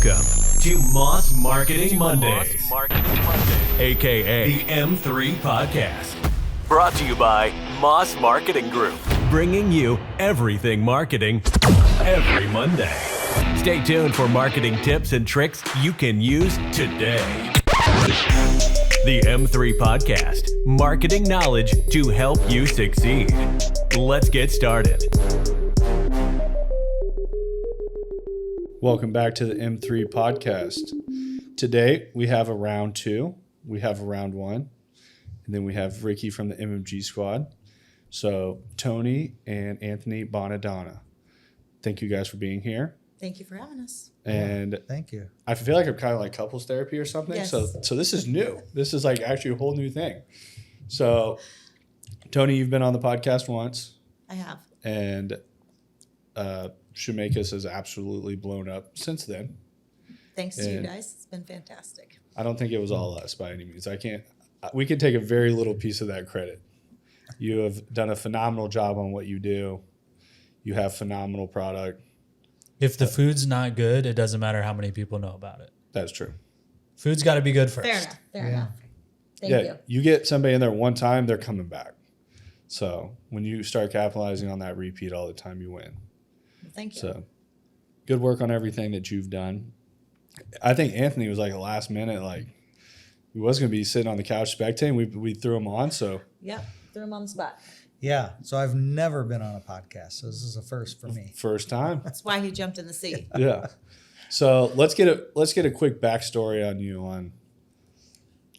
Welcome to Moss Marketing Mondays, aka the M3 Podcast. Brought to you by Moss Marketing Group, bringing you everything marketing every Monday. Stay tuned for marketing tips and tricks you can use today. The M3 Podcast, marketing knowledge to help you succeed. Let's get started. Welcome back to the M3 Podcast. Today we have a round two, we have a round one, and then we have Ricky from the MMG squad. So Toni and Anthony Bonadonna. Thank you guys for being here. Thank you for having us. And thank you. I feel like I'm kind of like couples therapy or something. Yes. So this is new. This is like actually a whole new thing. So Toni, you've been on the podcast once. I have. And Shemakis has absolutely blown up since then. Thanks to you guys. It's been fantastic. I don't think it was all us by any means. We can take a very little piece of that credit. You have done a phenomenal job on what you do. You have phenomenal product. If the food's not good, it doesn't matter how many people know about it. That's true. Food's got to be good first. Fair enough. Thank you. You get somebody in there one time, they're coming back. So when you start capitalizing on that repeat all the time, you win. Well, thank you. So good work on everything that you've done. I think Anthony was like a last minute, like he was going to be sitting on the couch spectating. We threw him on. So Yep. Threw him on the spot. Yeah, so I've never been on a podcast, so this is a first for me. First time. That's why he jumped in the sea. Yeah. So let's get a quick backstory on you.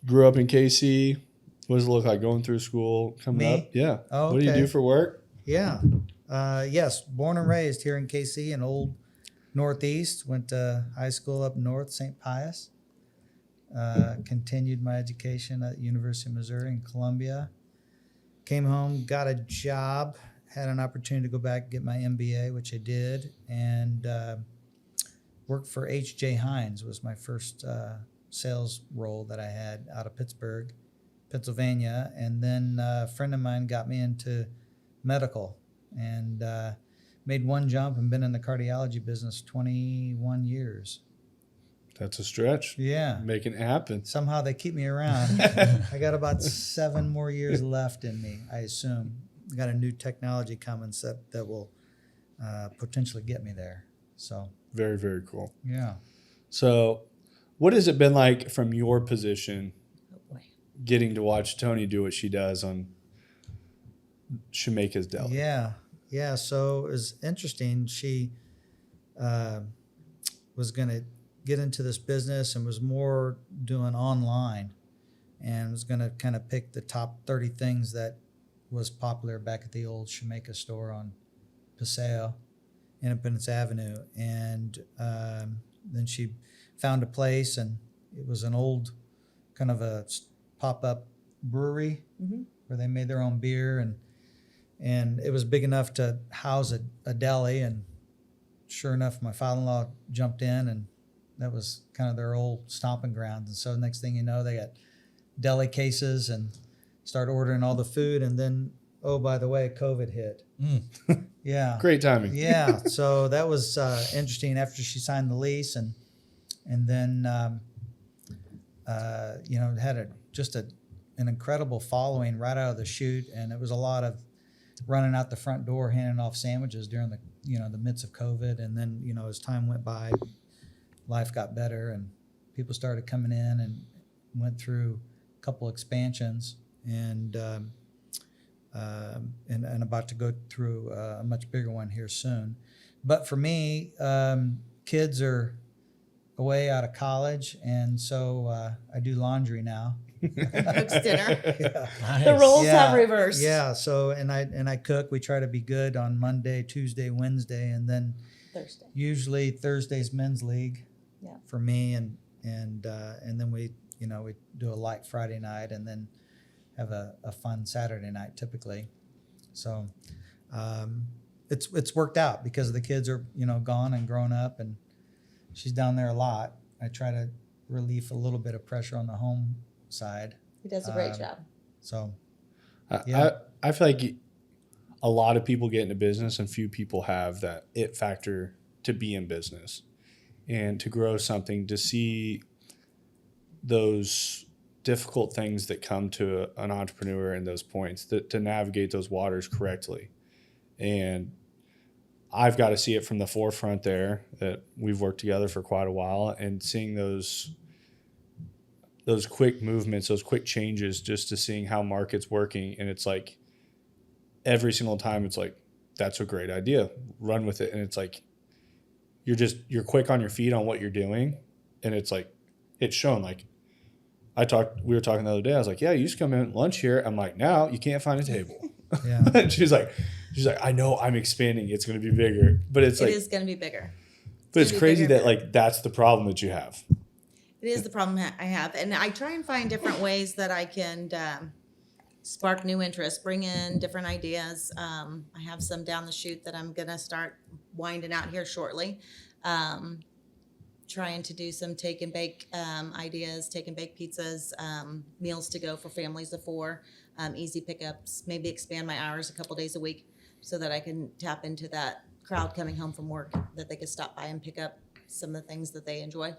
Grew up in KC. What does it look like going through school, coming Me? up? Yeah. Oh, What do you okay. do for work? Yeah, yes, born and raised here in KC in old Northeast. Went to high school up north, St. Pius. Continued my education at University of Missouri in Columbia. Came home, got a job, had an opportunity to go back and get my MBA, which I did, and worked for H.J. Heinz was my first sales role that I had out of Pittsburgh, Pennsylvania. And then a friend of mine got me into medical and made one jump and been in the cardiology business 21 years. That's a stretch. Yeah. Making it happen. Somehow they keep me around. I got about 7 more years left in me, I assume. I got a new technology coming that will potentially get me there. So Very, very cool. yeah. So what has it been like from your position Oh boy. getting to watch Toni do what she does on Shemakis Deli? Yeah. So it was interesting. She was going to get into this business and was more doing online and was going to kind of pick the top 30 things that was popular back at the old Shemakis store on Paseo, Independence Avenue. And then she found a place, and it was an old kind of a pop-up brewery where they made their own beer, and it was big enough to house a deli. And sure enough, my father-in-law jumped in, and that was kind of their old stomping grounds. And so next thing you know, they got deli cases and start ordering all the food. And then, oh, by the way, COVID hit. Yeah. Great timing. Yeah. So that was interesting after she signed the lease. And then, had an incredible following right out of the chute. And it was a lot of running out the front door, handing off sandwiches during the midst of COVID. And then, as time went by, life got better and people started coming in, and went through a couple expansions and about to go through a much bigger one here soon. But for me, kids are away out of college, and so I do laundry now. Cooks dinner. Yeah. Nice. The roles have reversed. Yeah. So and I cook. We try to be good on Monday, Tuesday, Wednesday, and then Thursday. usually Thursday's men's league. Yeah. For me, and then we do a light Friday night, and then have a fun Saturday night typically. So it's worked out because the kids are gone and grown up, and she's down there a lot. I try to relieve a little bit of pressure on the home side. He does a great job. So I feel like a lot of people get into business and few people have that it factor to be in business. and to grow something, to see those difficult things that come to an entrepreneur in those points, to navigate those waters correctly. And I've got to see it from the forefront there, that we've worked together for quite a while, and seeing those quick movements, those quick changes, just to seeing how market's working. And it's like every single time it's like, that's a great idea, run with it. And it's like, you're quick on your feet on what you're doing. And it's like, it's shown. Like we were talking the other day, I was like, yeah, you used to come in at lunch here. I'm like, now you can't find a table. Yeah. And she's like, I know I'm expanding. It's going to be bigger, but it is going to be bigger. But it's crazy that like, that's the problem that you have. It is the problem I have. And I try and find different ways that I can spark new interest, bring in different ideas. I have some down the chute that I'm going to start winding out here shortly. Trying to do some take and bake ideas, take and bake pizzas, meals to go for families of 4, easy pickups, maybe expand my hours a couple days a week so that I can tap into that crowd coming home from work, that they could stop by and pick up some of the things that they enjoy.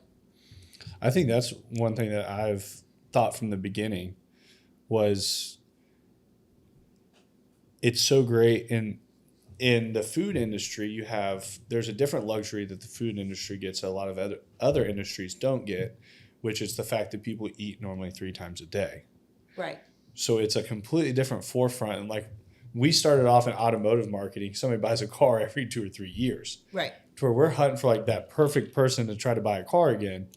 I think that's one thing that I've thought from the beginning was it's so great in the food industry. There's a different luxury that the food industry gets that a lot of other industries don't get, which is the fact that people eat normally 3 times a day. Right. So it's a completely different forefront. And like we started off in automotive marketing, somebody buys a car every 2 or 3 years. Right. To where we're hunting for like that perfect person to try to buy a car again.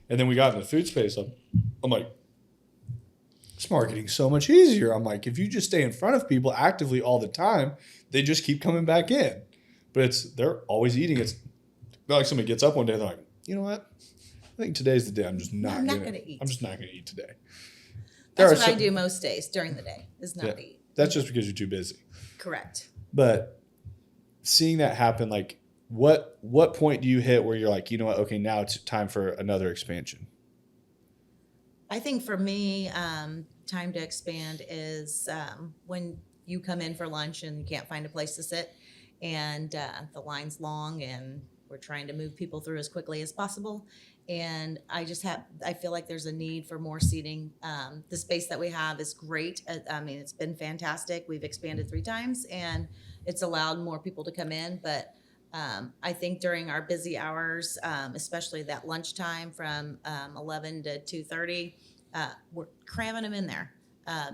And then we got in the food space. I'm like, it's marketing so much easier. I'm like, if you just stay in front of people actively all the time, they just keep coming back in. But they're always eating. It's not like somebody gets up one day and they're like, you know what? I think today's the day I'm just not going to eat. I'm just not going to eat today. That's what I do most days during the day, is not eat. That's just because you're too busy. Correct. But seeing that happen, like, what point do you hit where you're like, you know what, okay, now it's time for another expansion? I think for me, time to expand is when you come in for lunch and you can't find a place to sit and the line's long and we're trying to move people through as quickly as possible. And I feel like there's a need for more seating. The space that we have is great. I mean, it's been fantastic. We've expanded 3 times and it's allowed more people to come in, but I think during our busy hours, especially that lunchtime from 11 to 2:30, we're cramming them in there.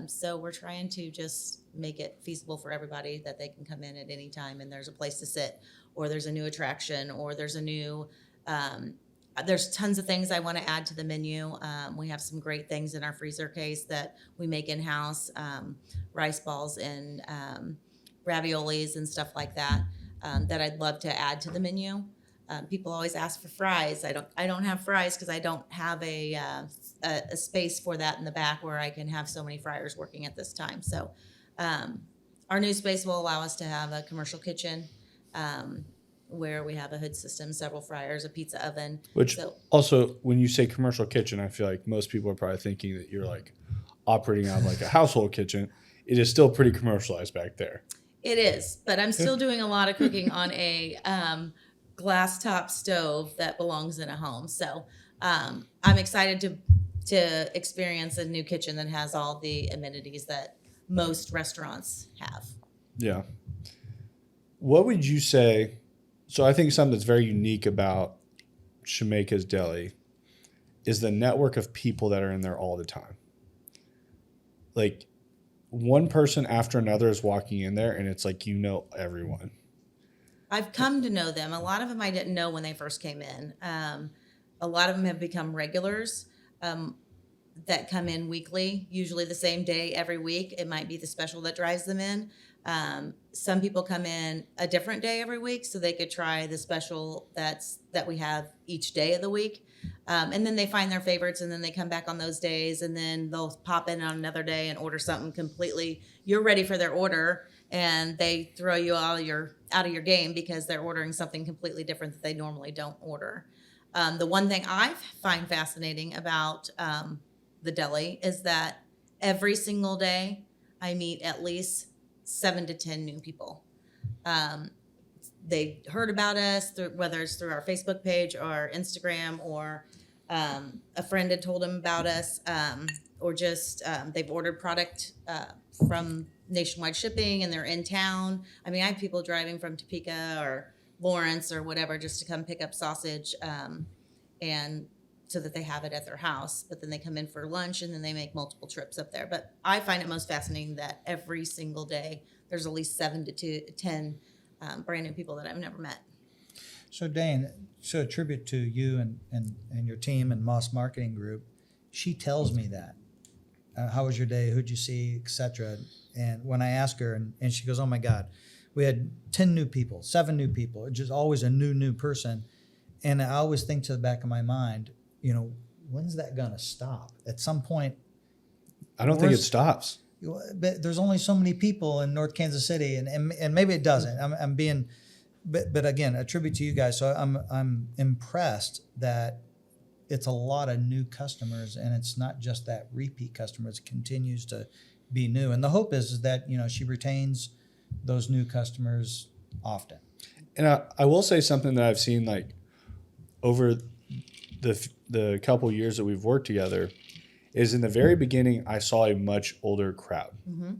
So we're trying to just make it feasible for everybody that they can come in at any time and there's a place to sit, or there's a new attraction, or there's a new, there's tons of things I want to add to the menu. We have some great things in our freezer case that we make in-house, rice balls and raviolis and stuff like that. That I'd love to add to the menu. People always ask for fries. I don't have fries because I don't have a space for that in the back where I can have so many fryers working at this time. So our new space will allow us to have a commercial kitchen where we have a hood system, several fryers, a pizza oven. Also, when you say commercial kitchen, I feel like most people are probably thinking that you're like operating out of like a household kitchen. It is still pretty commercialized back there. It is, but I'm still doing a lot of cooking on a glass top stove that belongs in a home. So I'm excited to experience a new kitchen that has all the amenities that most restaurants have. Yeah. What would you say? So I think something that's very unique about Shemeka's Deli is the network of people that are in there all the time. Like, one person after another is walking in there and it's like, you know, everyone. I've come to know them. A lot of them I didn't know when they first came in. A lot of them have become regulars that come in weekly, usually the same day every week. It might be the special that drives them in. Some people come in a different day every week so they could try the special that we have each day of the week. And then they find their favorites and then they come back on those days and then they'll pop in on another day and order something completely. You're ready for their order and they throw you out of your game because they're ordering something completely different that they normally don't order. The one thing I find fascinating about the deli is that every single day I meet at least 7 to 10 new people. they heard about us through, whether it's through our Facebook page or Instagram, or a friend had told them about us, or just they've ordered product from nationwide shipping and they're in town. I mean, I have people driving from Topeka or Lawrence or whatever just to come pick up sausage, and so that they have it at their house. But then they come in for lunch and then they make multiple trips up there. But I find it most fascinating that every single day there's at least 7 to 10 brand new people that I've never met. So Dane, so a tribute to you and your team and Moss Marketing Group. She tells me that. How was your day? Who'd you see, etc. And when I ask her, and she goes, "Oh my God, we had 10 new people, 7 new people. It's just always a new person." And I always think to the back of my mind, you know, when's that gonna stop? At some point, I don't think it stops. but there's only so many people in North Kansas City, and maybe it doesn't. I'm being, but again, a tribute to you guys. So I'm impressed that it's a lot of new customers, and it's not just that repeat customers. It continues to be new, and the hope is that, you know, she retains those new customers often. And I will say something that I've seen, like, over the couple years that we've worked together, is in the very beginning I saw a much older crowd. Mm-hmm.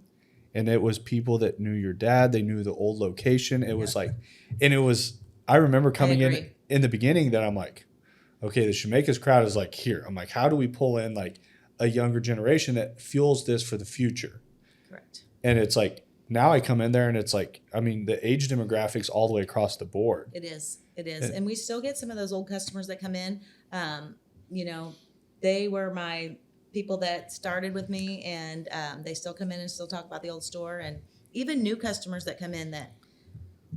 And it was people that knew your dad. They knew the old location. It was like, and it was, I remember coming in the beginning that I'm like, okay, the Shemakis crowd is like here. I'm like, how do we pull in like a younger generation that fuels this for the future? Correct. And it's like, now I come in there and it's like, I mean, the age demographics all the way across the board. It is. And we still get some of those old customers that come in. You know, they were my people that started with me, and they still come in and still talk about the old store. And even new customers that come in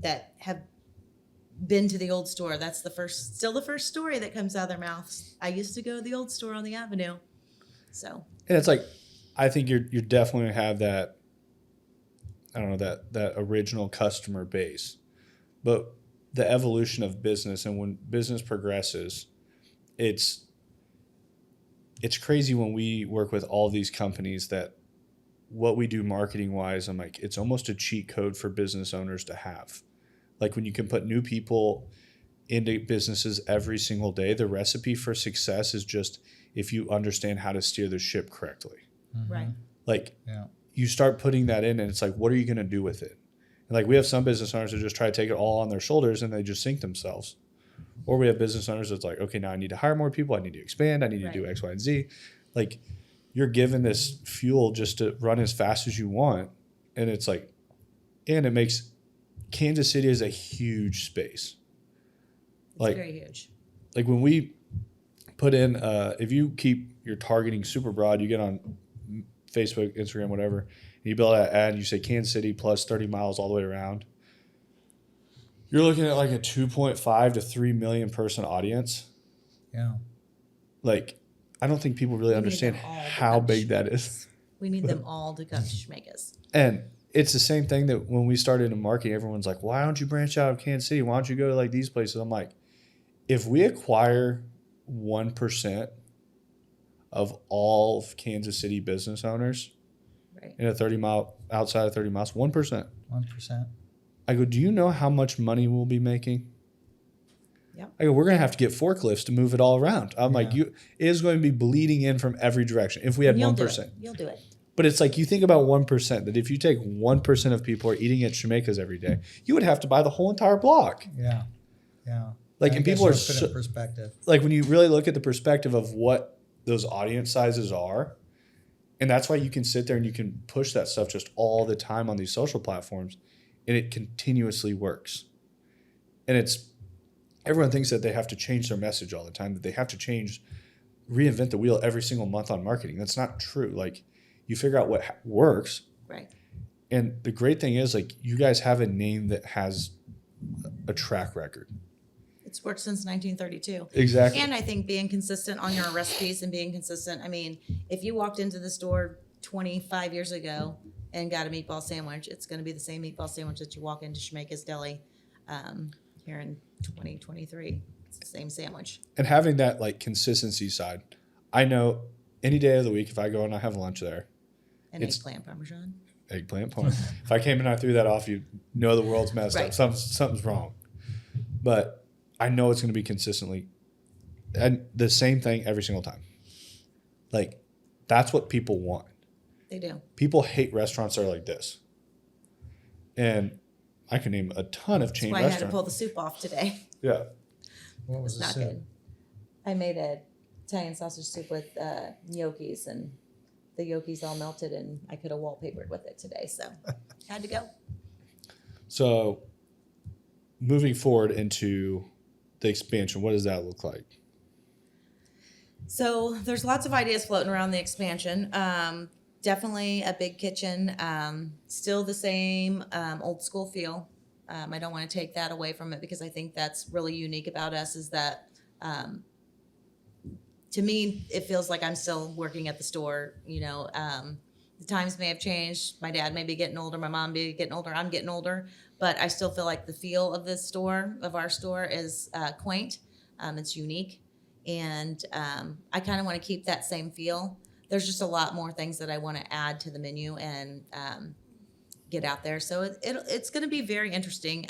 that have been to the old store. That's still the first story that comes out of their mouths. I used to go to the old store on the avenue. So. And it's like, I think you're definitely gonna have that, I don't know, that original customer base, but the evolution of business, and when business progresses, it's crazy when we work with all these companies that what we do marketing wise, I'm like, it's almost a cheat code for business owners to have. Like when you can put new people into businesses every single day, the recipe for success is just if you understand how to steer the ship correctly. Mm-hmm. Right. Like you start putting that in, and it's like, what are you going to do with it? And like we have some business owners that just try to take it all on their shoulders and they just sink themselves. Or we have business owners that's like, okay, now I need to hire more people. I need to expand. I need to do X, Y, and Z. Like you're given this fuel just to run as fast as you want. And it's like, and it makes Kansas City is a huge space. It's very huge. Like when we put in, if you keep your targeting super broad, you get on Facebook, Instagram, whatever, and you build an ad and you say Kansas City plus 30 miles all the way around, you're looking at like a 2.5 to 3 million person audience. Yeah. Like, I don't think people really understand how big that is. We need them all to come to Shemakis. And it's the same thing that when we started in marketing, everyone's like, why don't you branch out of Kansas City? Why don't you go to like these places? I'm like, if we acquire 1% of all of Kansas City business owners in a 30 mile, outside of 30 miles, 1%. 1%. I go, do you know how much money we'll be making? Yep. I go, we're going to have to get forklifts to move it all around. I'm like, it is going to be bleeding in from every direction if we had 1%. You'll do it. But it's like, you think about 1%, that if you take 1% of people are eating at Shemakis every day, you would have to buy the whole entire block. Yeah. Yeah. Like, and people are put it in perspective. Like when you really look at the perspective of what those audience sizes are, and that's why you can sit there and you can push that stuff just all the time on these social platforms, and it continuously works. And it's, everyone thinks that they have to change their message all the time, that they have to reinvent the wheel every single month on marketing. That's not true. Like, you figure out what works. Right. And the great thing is, like, you guys have a name that has a track record. It's worked since 1932. Exactly. And I think being consistent on your recipes and being consistent. I mean, if you walked into the store 25 years ago and got a meatball sandwich, it's going to be the same meatball sandwich that you walk into Shemakis Deli here in 2023. It's the same sandwich. And having that like consistency side, I know any day of the week if I go and I have lunch there, And eggplant parmesan. Eggplant parmesan. If I came in and I threw that off, you know the world's messed up. Something's wrong. but I know it's going to be consistently and the same thing every single time. Like, that's what people want. They do. People hate restaurants that are like this. And I can name a ton of chain That's why I had to restaurants. pull the soup off today. Yeah. What was It's the not soup? good. I made a Italian sausage soup with gnocchis, and the gnocchis all melted, and I could have wallpapered with it today, so had to go. So moving forward into the expansion, what does that look like? So there's lots of ideas floating around the expansion. Definitely a big kitchen. Still the same old school feel. I don't want to take that away from it because I think that's really unique about us is that to me, it feels like I'm still working at the store. You know, the times may have changed. My dad may be getting older. My mom may be getting older. I'm getting older. But I still feel like the feel of this store, of our store, is quaint. It's unique. And I kind of want to keep that same feel. There's just a lot more things that I want to add to the menu and get out there. So it's going to be very interesting.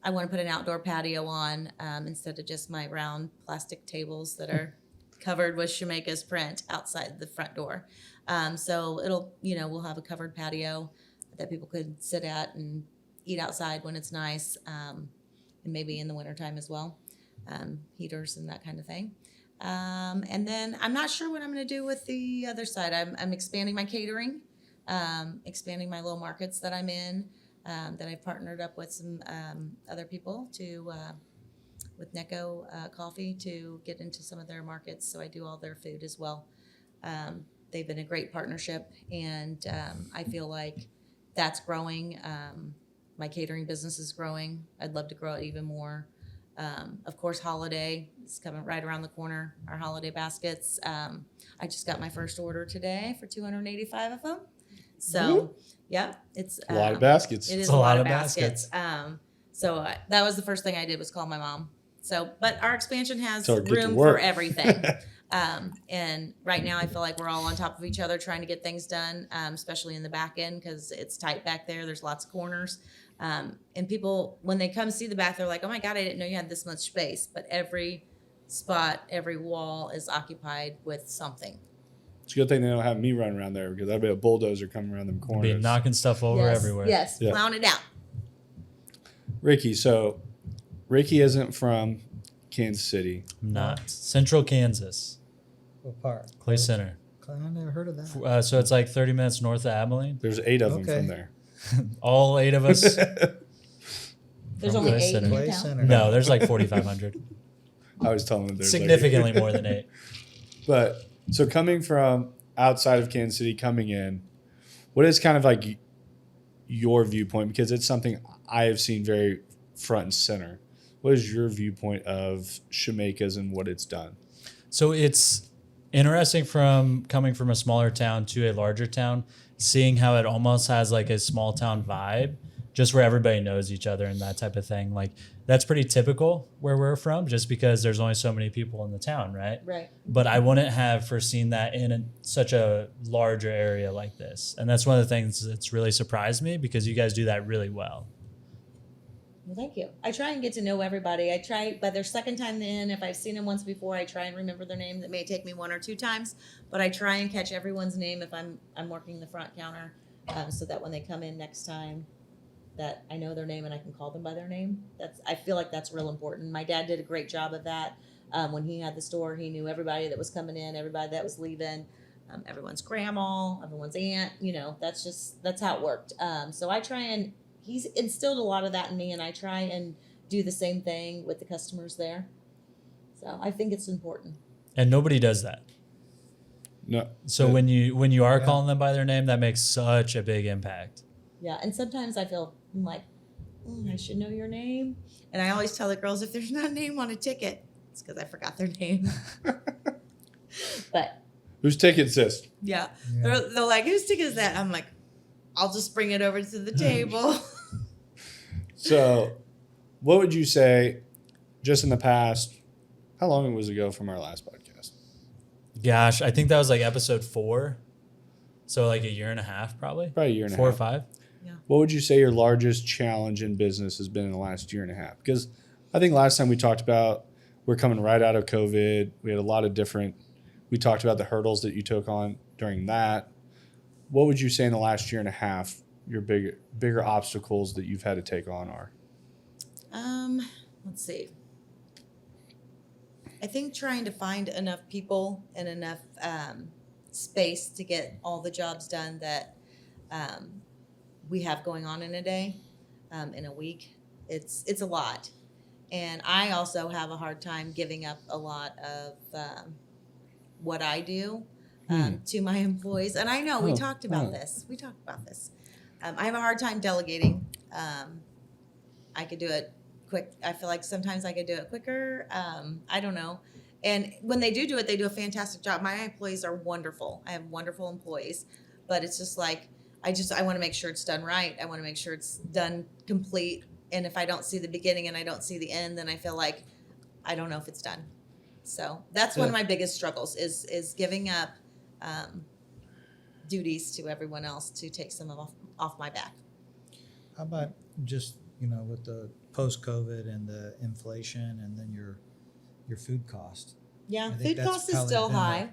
I want to put an outdoor patio on instead of just my round plastic tables that are covered with Shemeka's print outside the front door. So it'll, we'll have a covered patio that people could sit at and eat outside when it's nice, and maybe in the wintertime as well. Heaters and that kind of thing. And then I'm not sure what I'm going to do with the other side. I'm expanding my catering, expanding my little markets that I'm in, that I've partnered up with some other people with Necco Coffee to get into some of their markets. So I do all their food as well. They've been a great partnership, and I feel like that's growing. My catering business is growing. I'd love to grow it even more. Of course, holiday is coming right around the corner. Our holiday baskets. I just got my first order today for 285 of them. So, yeah, it's A lot of baskets. It is a lot of baskets. So that was the first thing I did was call my mom. So, but our expansion has Tell her to get to room work. for everything. And right now I feel like we're all on top of each other trying to get things done, especially in the back end because it's tight back there. There's lots of corners. And people, when they come see the back, they're like, oh my God, I didn't know you had this much space. But every spot, every wall is occupied with something. It's a good thing they don't have me run around there because I'd be a bulldozer coming around them corners. Be knocking stuff over everywhere. Yes, Yeah. plowing it out. Ricky, so Ricky isn't from Kansas City. I'm not. Central Kansas, What part? Clay Center. I never heard of that. So it's like 30 minutes north of Abilene. There's 8 of them Okay. from there. All 8 of us. There's From only Clay 8 in Center. Clay town. Center. No, there's like 4,500. I was telling them there's Significantly more than 8. But so coming from outside of Kansas City, coming in, what is kind of like your viewpoint? Because it's something I have seen very front and center. What is your viewpoint of Shemeka's and what it's done? So it's interesting from coming from a smaller town to a larger town, seeing how it almost has like a small town vibe, just where everybody knows each other and that type of thing. Like that's pretty typical where we're from, just because there's only so many people in the town, right? Right. But I wouldn't have foreseen that in such a larger area like this. And that's one of the things that's really surprised me because you guys do that really well. Well, thank you. I try and get to know everybody. I try, by their second time in, if I've seen them once before, I try and remember their name. That may take me 1 or 2 times, but I try and catch everyone's name if I'm working the front counter, so that when they come in next time, that I know their name and I can call them by their name. I feel like that's real important. My dad did a great job of that. When he had the store, he knew everybody that was coming in, everybody that was leaving, everyone's grandma, everyone's aunt. That's how it worked. So I try and he's instilled a lot of that in me, and I try and do the same thing with the customers there. So I think it's important. And nobody does that. No. So when you are calling them by their name, that makes such a big impact. Yeah, and sometimes I feel like, I should know your name. And I always tell the girls, if there's not a name on a ticket, it's because I forgot their name. But Whose ticket's this? yeah. They're like, whose ticket is that? I'm like, I'll just bring it over to the table. So what would you say just in the past, how long was it ago from our last podcast? Gosh, I think that was like episode 4. So like a year and a half, probably. Probably a year and a 4 or half. 5. What would you say your largest challenge in business has been in the last year and a half? Because I think last time we talked about we're coming right out of COVID. We had a lot of we talked about the hurdles that you took on during that. What would you say in the last year and a half your bigger obstacles that you've had to take on are? Let's see. I think trying to find enough people and enough space to get all the jobs done that we have going on in a day, in a week, it's a lot. And I also have a hard time giving up a lot of what I do to my employees. And I know we talked about this. I have a hard time delegating. I could do it quick. I feel like sometimes I could do it quicker. I don't know. And when they do it, they do a fantastic job. My employees are wonderful. I have wonderful employees, but it's just like, I want to make sure it's done right. I want to make sure it's done complete. And if I don't see the beginning and I don't see the end, then I feel like I don't know if it's done. So that's one of my biggest struggles is giving up duties to everyone else to take some off my back. How about just, with the post-COVID and the inflation and then your food cost? Yeah, I think food that's cost is probably still been high.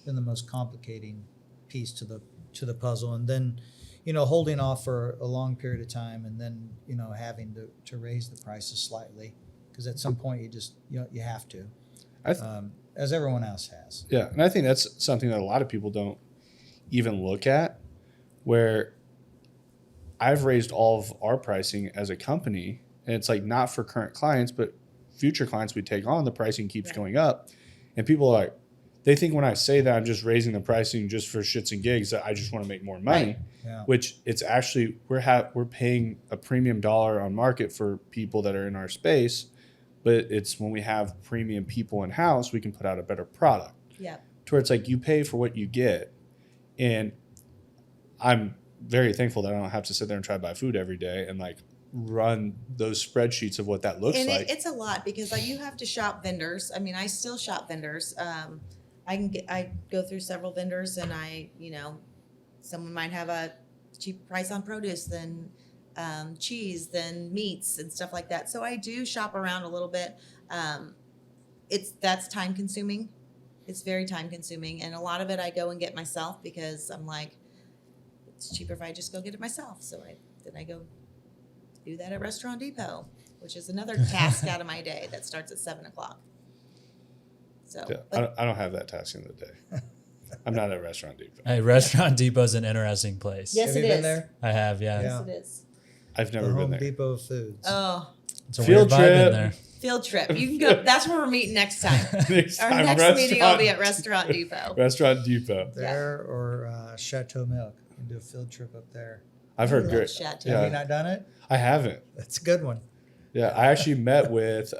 Been the most complicating piece to the puzzle. And then, holding off for a long period of time and then, having to raise the prices slightly because at some point you have to, as everyone else has. Yeah, and I think that's something that a lot of people don't even look at, where I've raised all of our pricing as a company, and it's like not for current clients, but future clients we take on, the pricing keeps going up. And people are like, they think when I say that I'm just raising the pricing just for shits and gigs, that I just want to make more money, Right. Yeah. which it's actually, we're paying a premium dollar on market for people that are in our space, but it's when we have premium people in house, we can put out a better product. Yeah. To where it's like you pay for what you get. And I'm very thankful that I don't have to sit there and try to buy food every day and like run those spreadsheets of what that looks And like. it's a lot because you have to shop vendors. I mean, I still shop vendors. I go through several vendors and someone might have a cheaper price on produce than cheese, than meats and stuff like that. So I do shop around a little bit. That's time consuming. It's very time consuming. And a lot of it I go and get myself because I'm like, it's cheaper if I just go get it myself. So I go do that at Restaurant Depot, which is another task out of my day that starts at 7:00. So Yeah, I don't have that task in the day. I'm not at Restaurant Depot. Hey, Restaurant Depot's an interesting place. Yes, Have you it been is. there? I have, yeah. Yes, it is. I've never The been Home there. Depot of Foods. Oh, It's a Field weird vibe in trip. there. field trip. You can go. That's where we're meeting next time. Next Our time, next meeting will be Restaurant- at Restaurant Depot. Restaurant Depot. There or Chateau Milk. You can do a field trip up there. I've heard love great. Chateau. Have you Yeah, not done it? I haven't. That's a good one. Yeah, I actually met with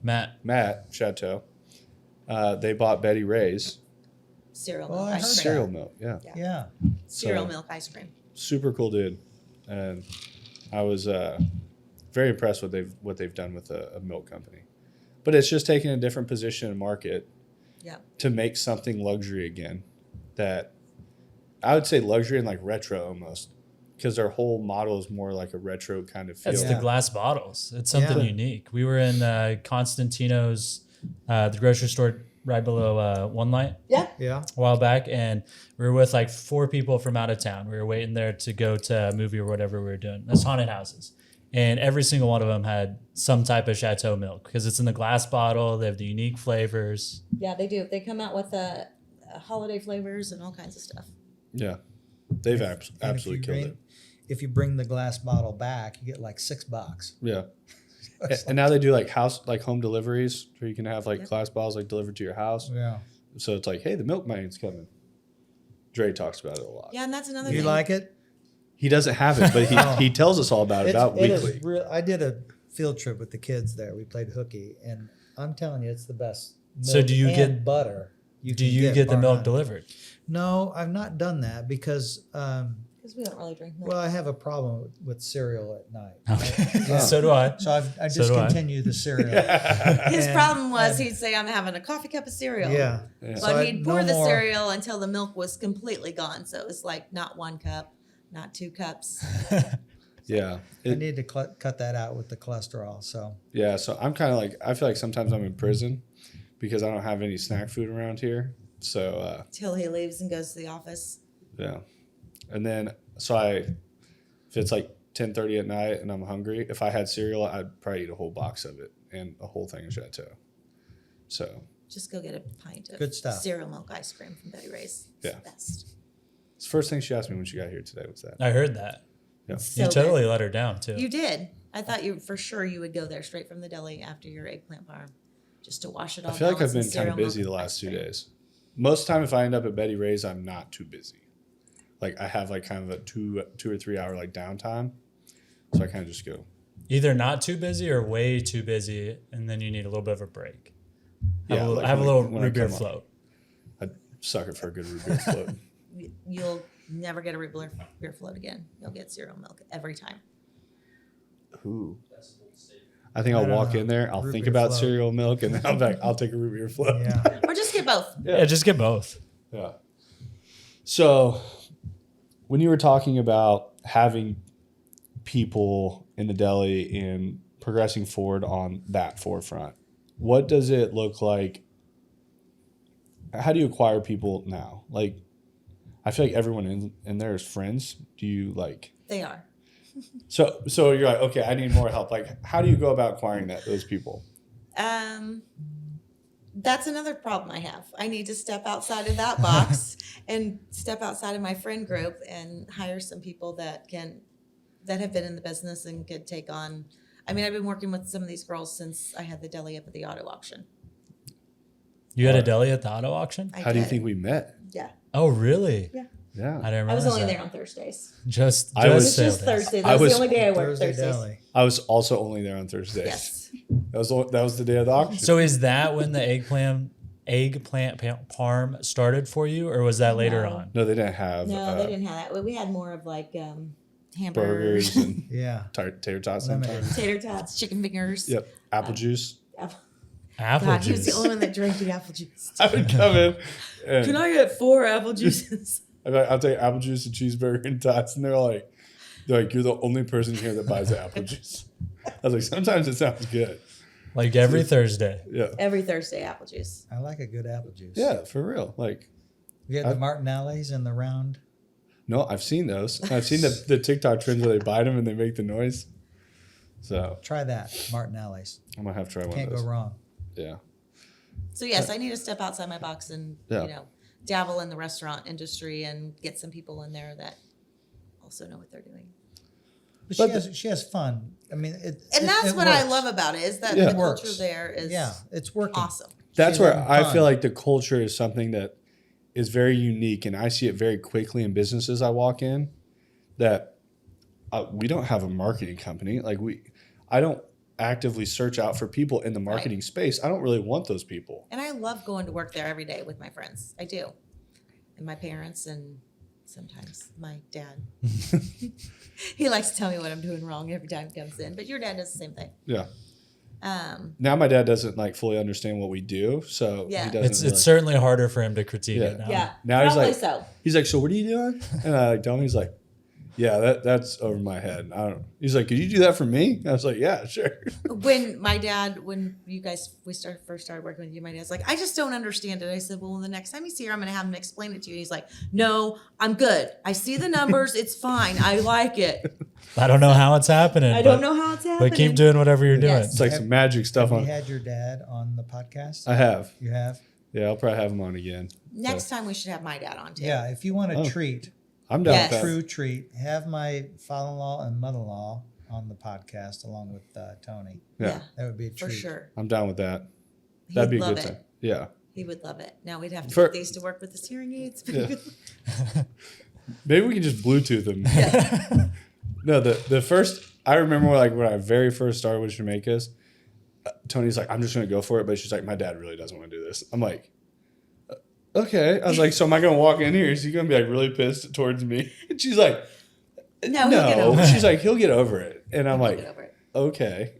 Matt, Chateau. They bought Betty Ray's Cereal Oh, milk I heard ice cream. cereal milk. Yeah, Yeah. Cereal So- milk ice cream. super cool dude, and I was very impressed with what they've done with a milk company. But it's just taking a different position in market Yeah. to make something luxury again. That I would say luxury and like retro almost, because their whole model is more like a retro kind of feel. it's Yeah. the glass bottles. It's something Yeah. unique. We were in Constantino's, the grocery store right below One Light Yeah. Yeah. a while back, and we were with like 4 people from out of town. We were waiting there to go to a movie or whatever we were doing. It's haunted houses. And every single one of them had some type of Chateau milk because it's in the glass bottle. They have the unique flavors. Yeah, they do. They come out with holiday flavors and all kinds of stuff. Yeah, they've And absolutely if you killed bring, it. If you bring the glass bottle back, you get like $6. Yeah. And now they do like home deliveries where you can have like Yep. glass bottles like delivered to your house. Yeah. So it's like, hey, the milkman's coming. Dre talks about it a lot. Yeah, and that's another You thing. like it? He doesn't have it, but he tells us all about it It is weekly. real. I did a field trip with the kids there. We played hooky, and I'm telling you, it's the best. So milk do you and get- butter? Do you get the bar milk none. delivered? No, I've not done that because, Because we don't really drink milk. well, I have a problem with cereal at night. Okay. Yeah. So do I. So I So do I. discontinue the cereal. His and- problem was and- he'd say, I'm having a coffee cup of cereal. Yeah. Yeah. But So I- he'd pour no the more- cereal until the milk was completely gone. So it was like not 1 cup, not 2 cups. Yeah. I need to cut that out with the cholesterol. So Yeah. So I'm kind of like, I feel like sometimes I'm in prison because I don't have any snack food around here. So, Till he leaves and goes to the office. yeah. And then, if it's like 10:30 at night and I'm hungry, if I had cereal, I'd probably eat a whole box of it and a whole thing of Chateau. So, Just go get a pint of Good stuff. cereal milk ice cream from Betty Ray's. It's Yeah. the best. it's the first thing she asked me when she got here today was that. I heard that. Yeah. So You totally good. let her down too. You did. I thought you for sure you would go there straight from the deli after your eggplant parm, just to wash it all. I feel like down I've with been some kind of cereal busy milk the and last ice 2 cream. days. Most of the time, if I end up at Betty Ray's, I'm not too busy. Like I have like kind of a 2 or 3 hour like downtime, so I kind of just go. Either not too busy or way too busy, and then you need a little bit of a break. Yeah, like have a when little when I root beer come up. float. I suck it for a good root beer float. You'll never get a root beer float again. You'll get cereal milk every time. Ooh. I think I I'll don't walk know. in there. I'll Root think beer about float. cereal milk, and then I'll take a root beer float. yeah, Or just get both. Yeah, just get both. Yeah. So, when you were talking about having people in the deli and progressing forward on that forefront, what does it look like? How do you acquire people now? Like, I feel like everyone in there is friends. Do you like? They are. So you're like, okay, I need more help. Like, how do you go about acquiring those people? That's another problem I have. I need to step outside of that box and step outside of my friend group and hire some people that have been in the business and could take on. I mean, I've been working with some of these girls since I had the deli up at the auto auction. You had a deli at the auto auction? I How do you did. think we met? Yeah. Oh, really? Yeah. Yeah. I didn't I was realize only that. there on Thursdays. Just I was- It's just sale days. Thursdays. I That was was- the only day I worked Thursday Thursdays. deli. I was also only there on Thursdays. Yes. That was the day of the auction. So is that when the eggplant parm started for you, or was that later No. on? No, they didn't have No, they didn't have that. We had more of like hamburgers, burgers and Yeah, tater tots Lemonade. sometimes. tater tots, chicken fingers. Yep, apple juice. Apple God, he was the juice. only one that drank the apple juice. I would come in and Can I get 4 apple juices? I'd be like, I'll take apple juice, a cheeseburger, and tots, and they're like, you're the only person here that buys the apple juice. I was like, sometimes it sounds good. Like every Thursday. Yeah, Every Thursday, apple juice. I like a good apple juice. yeah, for real. Like, We had the Martinellis and the round. no, I've seen those. I've seen the TikTok trends where they bite them and they make the noise. So Try that, Martinellis. I'm gonna have to try one Can't of go those. wrong. Yeah, So yes, I need to step outside my box and Yeah. dabble in the restaurant industry and get some people in there that also know what they're doing. But, But she has fun. I mean, And that's what I love about it is that Yeah. the It culture works. there is it's working. awesome. that's She's where having I fun. feel like the culture is something that is very unique, and I see it very quickly in businesses I walk in. That we don't have a marketing company. Like I don't actively search out for people in the marketing space. I don't really want those people. And I love going to work there every day with my friends. I do. And my parents and sometimes my dad. He likes to tell me what I'm doing wrong every time he comes in. But your dad does the same thing. Yeah. Now my dad doesn't like fully understand what we do, so Yeah. he doesn't. It's really- certainly harder for him to critique Yeah. it now. Yeah. Now he's probably like- so. He's like, so what are you doing? And I tell him, he's like, yeah, that's over my head. I don't. He's like, could you do that for me? I was like, yeah, sure. When you guys first started working with you, my dad's like, I just don't understand it. I said, well, the next time he's here, I'm going to have him explain it to you. And he's like, no, I'm good. I see the numbers. It's fine. I like it. I don't know how it's happening. I don't know how it's happening. But keep doing whatever you're doing. Yes. It's like some magic stuff Have on. you had your dad on the podcast? I have. You have? Yeah, I'll probably have him on again. Next time we should have my dad on too. Yeah, if you want a Oh. treat, I'm down Yes. with that. true treat, have my father-in-law and mother-in-law on the podcast along with Toni. Yeah, That would be a for treat. sure. I'm down with that. He'd That'd be a love good it. time. Yeah. He would love it. Now we'd have to For- get these to work with his hearing aids. Yeah. Maybe we can just Bluetooth them. No, the first I remember when I very first started with Jamaica's, Tony's like, I'm just gonna go for it, but she's like, my dad really doesn't want to do this. I'm like, okay. I was like, so am I gonna walk in here? Is he gonna be like really pissed towards me? And she's like, No, he'll get over no. it. She's like, he'll get over it. And I'm He'll like, get over it. okay.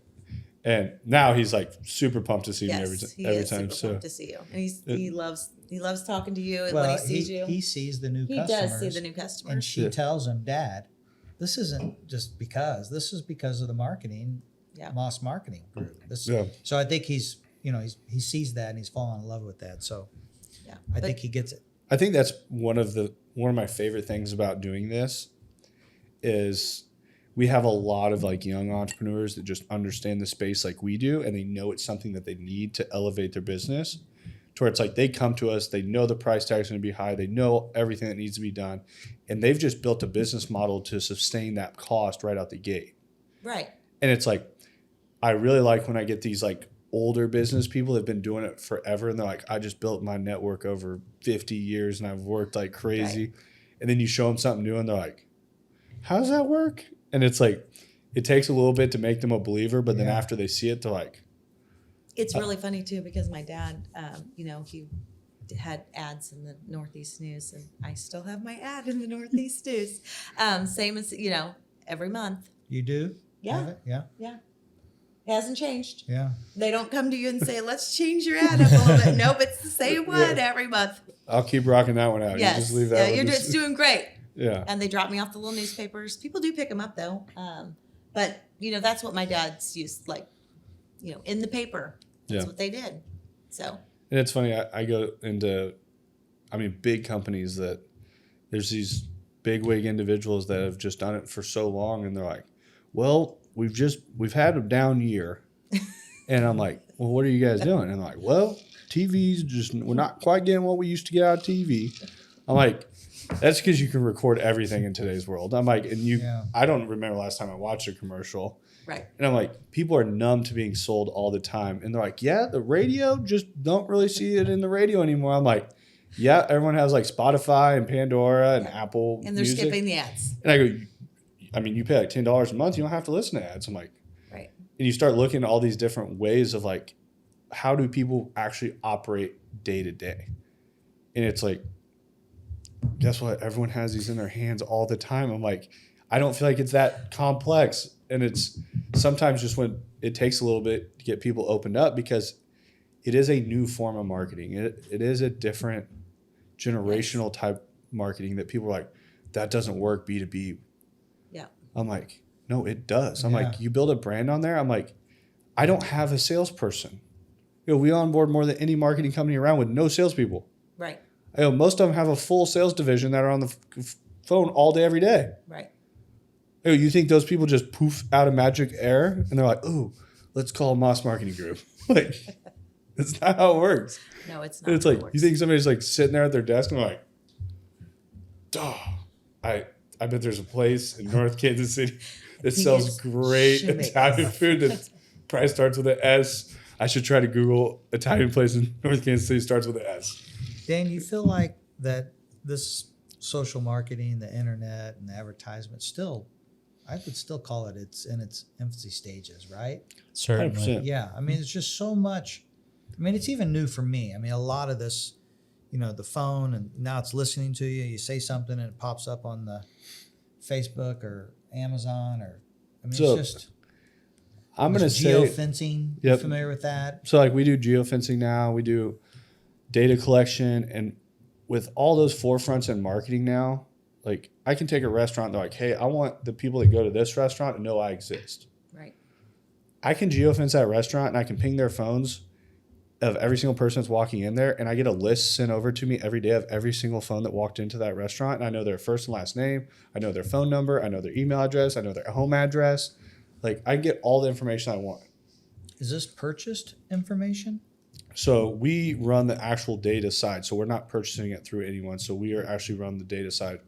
And now he's like super pumped to see me Yes, every he is time. super So pumped to see you, and he loves talking to you when Well, he sees you. he sees the new He customers. does see the new customers. And she Yeah. tells him, Dad, this isn't just because. This is because of the marketing, Yeah. Moss Marketing Group. Yeah. So I think he sees that and he's fallen in love with that. So Yeah. I think he gets it. I think that's one of my favorite things about doing this is we have a lot of like young entrepreneurs that just understand the space like we do, and they know it's something that they need to elevate their business to where it's like they come to us, they know the price tag is going to be high, they know everything that needs to be done, and they've just built a business model to sustain that cost right out the gate. Right. And it's like, I really like when I get these like older business people that have been doing it forever, and they're like, I just built my network over 50 years and I've worked like crazy. Right. And then you show them something new and they're like, how does that work? And it's like, it takes a little bit to make them a believer, but then after they see it, they're like, it's really funny too, because my dad, he had ads in the Northeast News, and I still have my ad in the Northeast News. Same as, every month. You do? Yeah. Have it? Yeah. Yeah. It hasn't changed. Yeah. They don't come to you and say, let's change your ad up a little bit. Nope, it's the same one every month. I'll keep rocking that one out. Yes. You just leave that one. It's doing great. Yeah. And they drop me off the little newspapers. People do pick them up though. But that's what my dad's used, like, in the paper. That's what they did. So. And it's funny, I go into, big companies that there's these big wig individuals that have just done it for so long, and they're like, well, we've had a down year. And I'm like, well, what are you guys doing? And I'm like, well, we're not quite getting what we used to get out of TV. I'm like, that's because you can record everything in today's world. I'm like, I don't remember last time I watched a commercial. Right. And I'm like, people are numb to being sold all the time. And they're like, yeah, the radio, just don't really see it in the radio anymore. I'm like, yeah, everyone has like Spotify and Pandora and Apple And they're Music. skipping the ads. And I go, you pay like $10 a month, you don't have to listen to ads. I'm like, right. And you start looking at all these different ways of like, how do people actually operate day to day? And it's like, guess what? Everyone has these in their hands all the time. I'm like, I don't feel like it's that complex. And it's sometimes just when it takes a little bit to get people opened up, because it is a new form of marketing. It is a different generational type marketing that people are like, that doesn't work B2B. Yeah. I'm like, no, it does. I'm like, you build a brand on there. I'm like, I don't have a salesperson. We onboard more than any marketing company around with no salespeople. Right. Most of them have a full sales division that are on the phone all day, every day. Right. You think those people just poof out of magic air and they're like, oh, let's call Moss Marketing Group. Like, that's not how it works. No, it's not. And it's like, you think somebody's like sitting there at their desk and like, I bet there's a place in North Kansas City that sells great Italian food that probably starts with an S. I should try to Google Italian place in North Kansas City starts with an S. Dan, you feel like that this social marketing, the internet, and the advertisement still, I would still call it in its infancy stages, right? Certainly. 100%. Yeah. It's just so much. It's even new for me. A lot of this, the phone, and now it's listening to you. You say something and it pops up on the Facebook or Amazon it's just. I'm going to say geofencing. Yep. You familiar with that? So like we do geofencing now, we do data collection, and with all those forefronts in marketing now, like I can take a restaurant and they're like, hey, I want the people that go to this restaurant to know I exist. Right. I can geofence that restaurant and I can ping their phones of every single person that's walking in there, and I get a list sent over to me every day of every single phone that walked into that restaurant, and I know their first and last name, I know their phone number, I know their email address, I know their home address. Like I get all the information I want. Is this purchased information? So we run the actual data side. So we're not purchasing it through anyone. So we are actually run the data side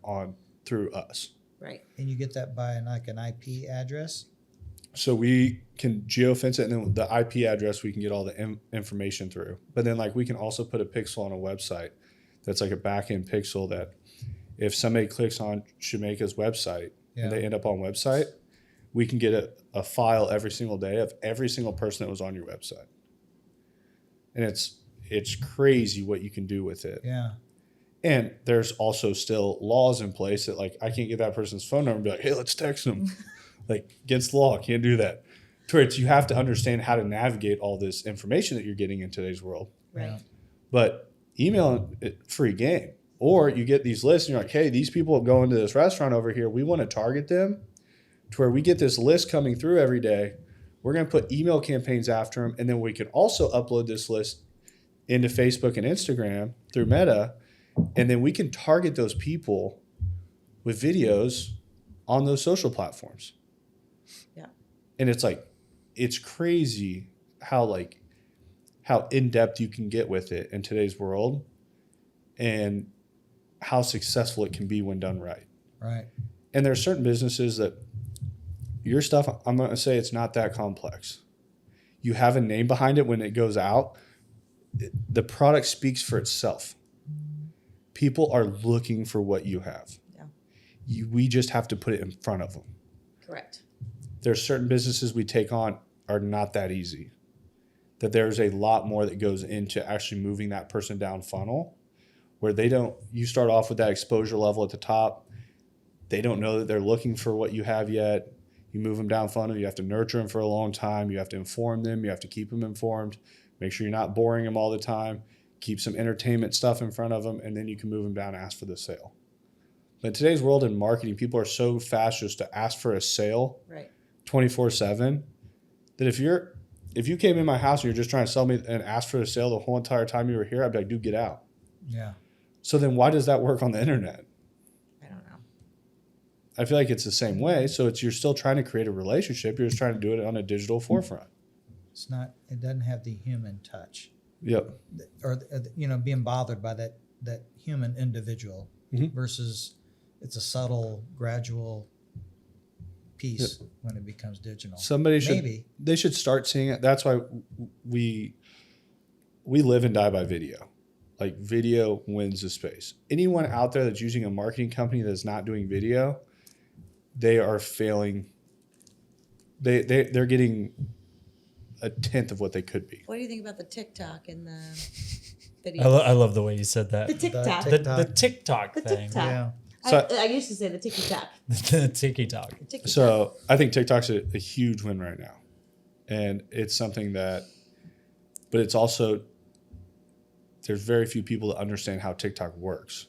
through us. Right. And you get that by an IP address? So we can geofence it, and then the IP address we can get all the information through. But then like we can also put a pixel on a website that's like a back-end pixel that if somebody clicks on Shamika's website and they end up on website, we can get a file every single day of every single person that was on your website. And it's crazy what you can do with it. Yeah. And there's also still laws in place that like I can't get that person's phone number and be like, hey, let's text them. Like against the law, can't do that. To where you have to understand how to navigate all this information that you're getting in today's world. Right. Yeah. But email, free game. Or you get these lists and you're like, hey, these people go into this restaurant over here. We want to target them to where we get this list coming through every day. We're going to put email campaigns after them. And then we can also upload this list into Facebook and Instagram through Meta. And then we can target those people with videos on those social platforms. Yeah. And it's like, it's crazy how in-depth you can get with it in today's world and how successful it can be when done right. Right. And there are certain businesses that your stuff, I'm going to say it's not that complex. You have a name behind it when it goes out. The product speaks for itself. People are looking for what you have. Yeah. We just have to put it in front of them. Correct. There's certain businesses we take on are not that easy. That there's a lot more that goes into actually moving that person down funnel where you start off with that exposure level at the top. They don't know that they're looking for what you have yet. You move them down funnel. You have to nurture them for a long time. You have to inform them. You have to keep them informed. Make sure you're not boring them all the time. Keep some entertainment stuff in front of them, and then you can move them down and ask for the sale. But in today's world in marketing, people are so fast just to ask for a sale 24/7 that if you came in my house and you're just trying to sell me and ask for a sale the whole entire time you were here, I'd be like, dude, get out. Yeah. So then why does that work on the internet? I don't know. I feel like it's the same way. So you're still trying to create a relationship. You're just trying to do it on a digital forefront. It doesn't have the human touch. Yep. Or, being bothered by that human individual versus it's a subtle, gradual piece when it becomes digital. They should start seeing it. That's why we live and die by video. Like video wins the space. Anyone out there that's using a marketing company that's not doing video, they are failing. They're getting a tenth of what they could be. What do you think about the TikTok and the video? I love the way you said that. The TikTok. The TikTok The thing. TikTok. Yeah. So, I used to say the TikTok. The TikTok. So I think TikTok's a huge win right now. And it's something but it's also, there's very few people that understand how TikTok works.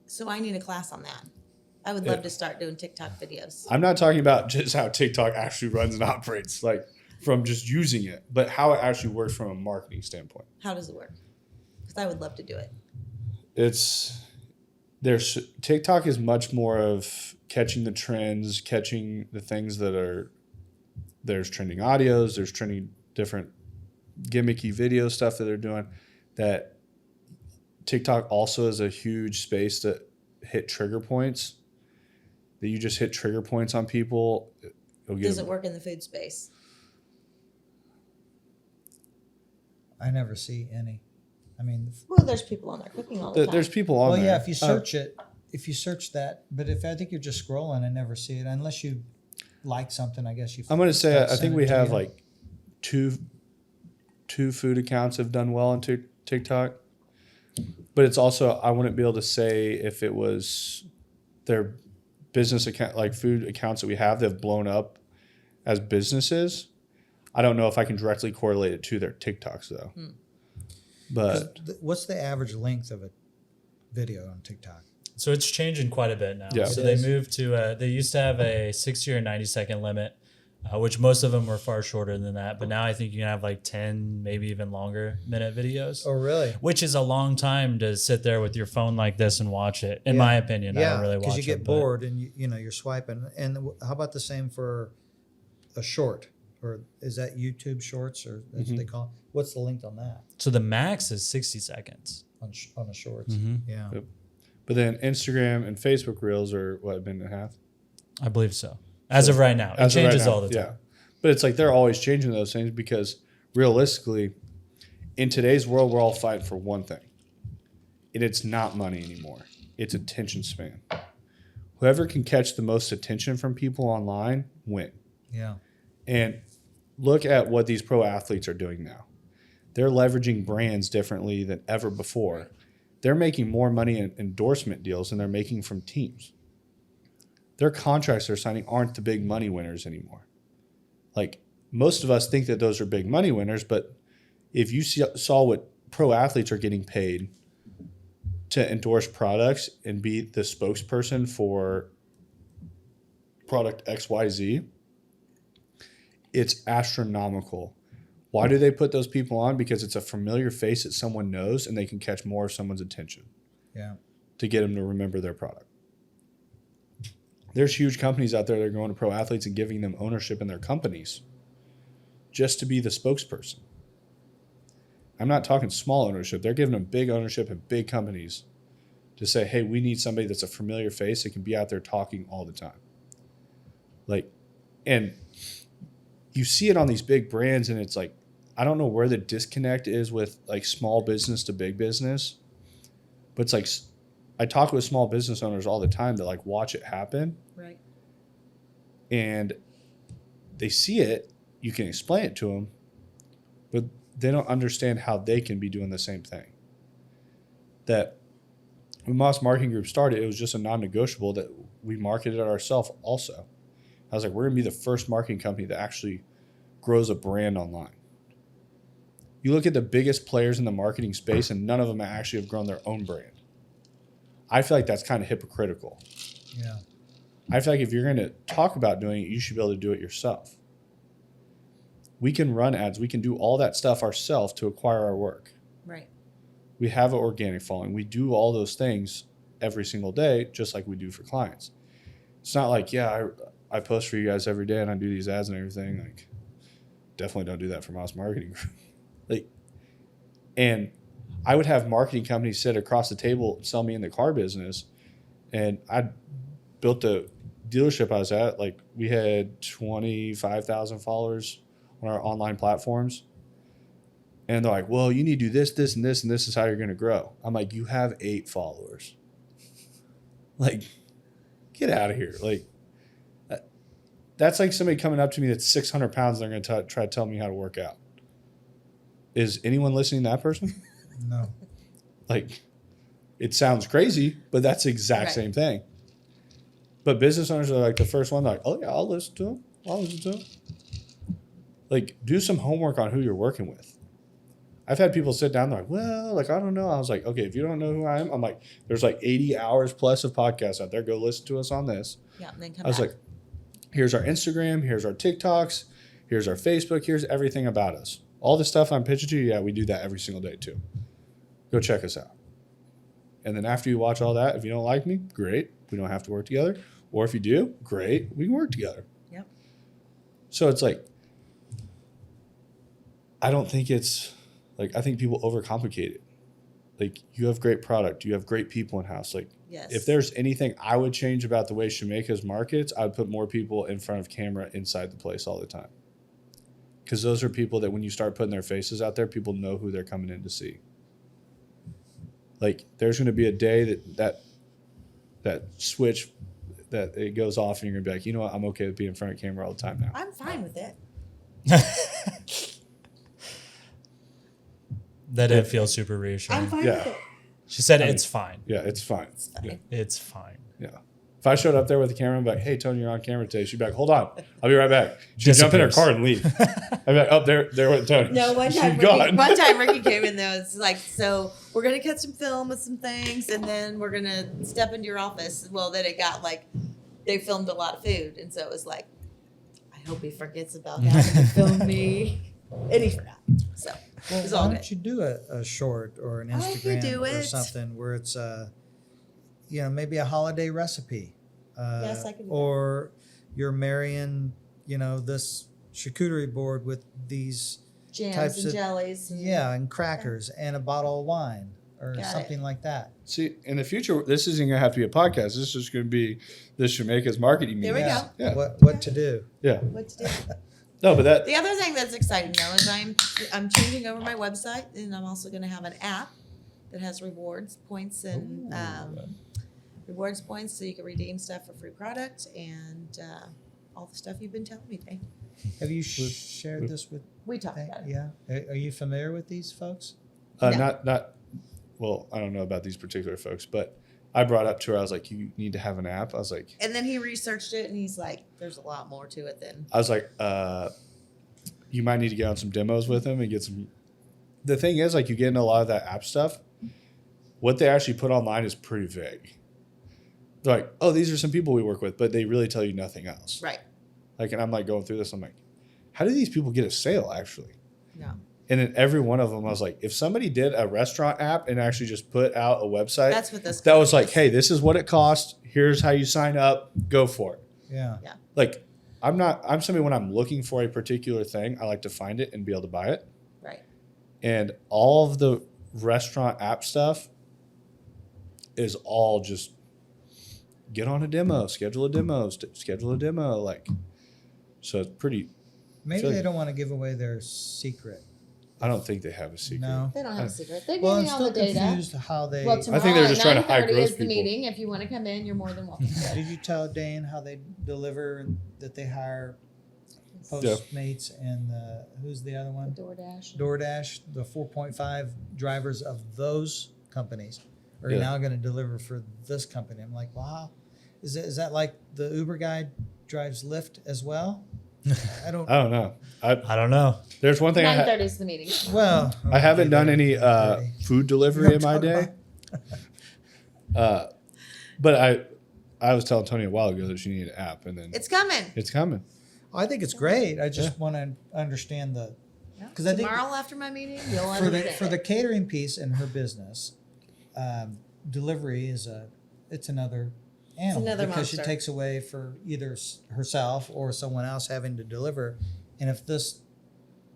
So I need a class on that. I would love to start doing TikTok videos. I'm not talking about just how TikTok actually runs and operates, like from just using it, but how it actually works from a marketing standpoint. How does it work? Because I would love to do it. TikTok is much more of catching the trends, catching the things there's trending audios, there's trending different gimmicky video stuff that they're doing. That TikTok also is a huge space to hit trigger points. That you just hit trigger points on people. Does it work in the food space? I never see any. I mean, well, there's people on there cooking all the time. There's people on there. Well, yeah, if you search that, but if I think you're just scrolling, I never see it unless you like something. I guess you. I'm going to say I think we have like two food accounts have done well on TikTok, but it's also I wouldn't be able to say if it was their business account, like food accounts that we have that have blown up as businesses. I don't know if I can directly correlate it to their TikToks though. But what's the average length of a video on TikTok? So it's changing quite a bit now. Yeah. So they moved to, they used to have a 60 or 90 second limit, which most of them were far shorter than that. But now I think you can have like 10, maybe even longer minute videos. Oh, really? Which is a long time to sit there with your phone like this and watch it. In my opinion, I don't really watch it. Because you get bored and you're swiping. And how about the same for a short? Or is that YouTube Shorts, or that's what they call it? What's the length on that? So the max is 60 seconds. On a Shorts? Yeah. Yep. But then Instagram and Facebook Reels are, what, a minute and a half? I believe so. As of right now. It changes all the time. Yeah. But it's like they're always changing those things because realistically, in today's world, we're all fighting for one thing. And it's not money anymore. It's attention span. Whoever can catch the most attention from people online, win. Yeah. And look at what these pro athletes are doing now. They're leveraging brands differently than ever before. They're making more money in endorsement deals than they're making from teams. Their contracts they're signing aren't the big money winners anymore. Like, most of us think that those are big money winners, but if you saw what pro athletes are getting paid to endorse products and be the spokesperson for product XYZ, it's astronomical. Why do they put those people on? Because it's a familiar face that someone knows and they can catch more of someone's attention. Yeah. To get them to remember their product. There's huge companies out there that are going to pro athletes and giving them ownership in their companies just to be the spokesperson. I'm not talking small ownership. They're giving them big ownership in big companies to say, hey, we need somebody that's a familiar face that can be out there talking all the time. Like, and you see it on these big brands, and it's like, I don't know where the disconnect is with like small business to big business, but it's like, I talk with small business owners all the time that like watch it happen. Right. And they see it, you can explain it to them, but they don't understand how they can be doing the same thing. That when Moss Marketing Group started, it was just a non-negotiable that we marketed it ourselves also. I was like, we're going to be the first marketing company that actually grows a brand online. You look at the biggest players in the marketing space, and none of them actually have grown their own brand. I feel like that's kind of hypocritical. Yeah. I feel like if you're going to talk about doing it, you should be able to do it yourself. We can run ads. We can do all that stuff ourselves to acquire our work. Right. We have an organic following. We do all those things every single day, just like we do for clients. It's not like, yeah, I post for you guys every day and I do these ads and everything. Like, definitely don't do that for Moss Marketing Group. Like, and I would have marketing companies sit across the table, sell me in the car business, and I built the dealership I was at. Like, we had 25,000 followers on our online platforms. And they're like, well, you need to do this, this, and this, and this is how you're going to grow. I'm like, you have 8 followers. Like, get out of here. Like, that's like somebody coming up to me that's 600 pounds and they're going to try to tell me how to work out. Is anyone listening to that person? No. Like, it sounds crazy, but that's the exact Right. same thing. But business owners are like the first one, like, oh, yeah, I'll listen to them. I'll listen to them. Like, do some homework on who you're working with. I've had people sit down, they're like, well, like, I don't know. I was like, okay, if you don't know who I am, I'm like, there's like 80 hours plus of podcasts out there. Go listen to us on this. Yeah. And then come I was back. like, here's our Instagram, here's our TikToks, here's our Facebook, here's everything about us. All the stuff I'm pitching to you, yeah, we do that every single day too. Go check us out. And then after you watch all that, if you don't like me, great. We don't have to work together. Or if you do, great. We can work together. Yep. So it's like, I don't think it's like, I think people overcomplicate it. Like, you have great product. You have great people in house. Like, Yes. if there's anything I would change about the way Shemeka's markets, I would put more people in front of camera inside the place all the time. Because those are people that when you start putting their faces out there, people know who they're coming in to see. Like, there's going to be a day that switch, that it goes off and you're going to be like, you know what, I'm okay with being in front of camera all the time now. I'm fine with it. That didn't feel super reassuring. I'm fine Yeah. with it. She said it's fine. Yeah, it's fine. It's fine. Yeah. It's fine. Yeah. If I showed up there with the camera and be like, hey, Tony, you're on camera today, she'd be like, hold on, I'll be right back. She'd jump in her car and leave. I'd be like, oh, there went Tony. No, one She's time, gone. Ricky came in there. It's like, so we're gonna cut some film with some things, and then we're gonna step into your office. Well, then it got like they filmed a lot of food, and so it was like, I hope he forgets about having to film me, and he forgot. So Well, it was why all don't good. you do a short or an I could Instagram do or it. something where it's maybe a holiday recipe. Yes, I could do that. Or you're marrying, this charcuterie board with these Jams types and of- jellies. And and crackers and a bottle of wine or Got it. something like that. See, in the future, this isn't going to have to be a podcast. This is just going to be this Jamaica's marketing There meeting. we Yeah. go. Yeah. What to do? Yeah. What to do? No, but that, The other thing that's exciting though is I'm changing over my website, and I'm also going to have an app that has rewards points and rewards points, so you can redeem stuff for free product and all the stuff you've been telling me today. Have you shared this with? We talked about it. Yeah. Are you familiar with these folks? No. not, well, I don't know about these particular folks, but I brought up to her, I was like, you need to have an app. I was like, And then he researched it, and he's like, "There's a lot more to it than." you might need to get on some demos with him and get some. The thing is, like, you get into a lot of that app stuff. what they actually put online is pretty vague. They're like, oh, these are some people we work with, but they really tell you nothing else. Right. Like, and I'm like going through this. I'm like, how do these people get a sale actually? No. And in every one of them, I was like, if somebody did a restaurant app and actually just put out a website, That's what this that was company like, is. hey, this is what it costs. Here's how you sign up. Go for it. Yeah. Like, I'm somebody when I'm looking for a particular thing, I like to find it and be able to buy it. Right. And all of the restaurant app stuff is all just get on a demo, schedule a demo, like, so it's pretty. Maybe Sure. they don't want to give away their secret. I don't think they have a secret. No. They don't have a secret. They're Well, I'm giving all still the data. confused how they. Well, tomorrow think they're just trying to at high 9:30 gross is the people. meeting. If you want to come in, you're more than welcome to. Did you tell Dane how they deliver and that they hire Postmates and who's the other one? DoorDash. DoorDash, the 4.5 drivers of those companies are Yeah. now going to deliver for this company. I'm like, wow, is that like the Uber guy drives Lyft as well? I don't. I don't know. I don't know. There's one thing 9:30 is the meeting. Well, I haven't done any 9:30. food delivery in my day. But I was telling Toni a while ago that she needed an app, and then It's coming. it's coming. I think it's great. I just want to understand the Yeah. 'Cause I think- Tomorrow after my meeting, you'll for the understand. catering piece in her business. Delivery is it's another animal another because she monster. takes away for either herself or someone else having to deliver. And if this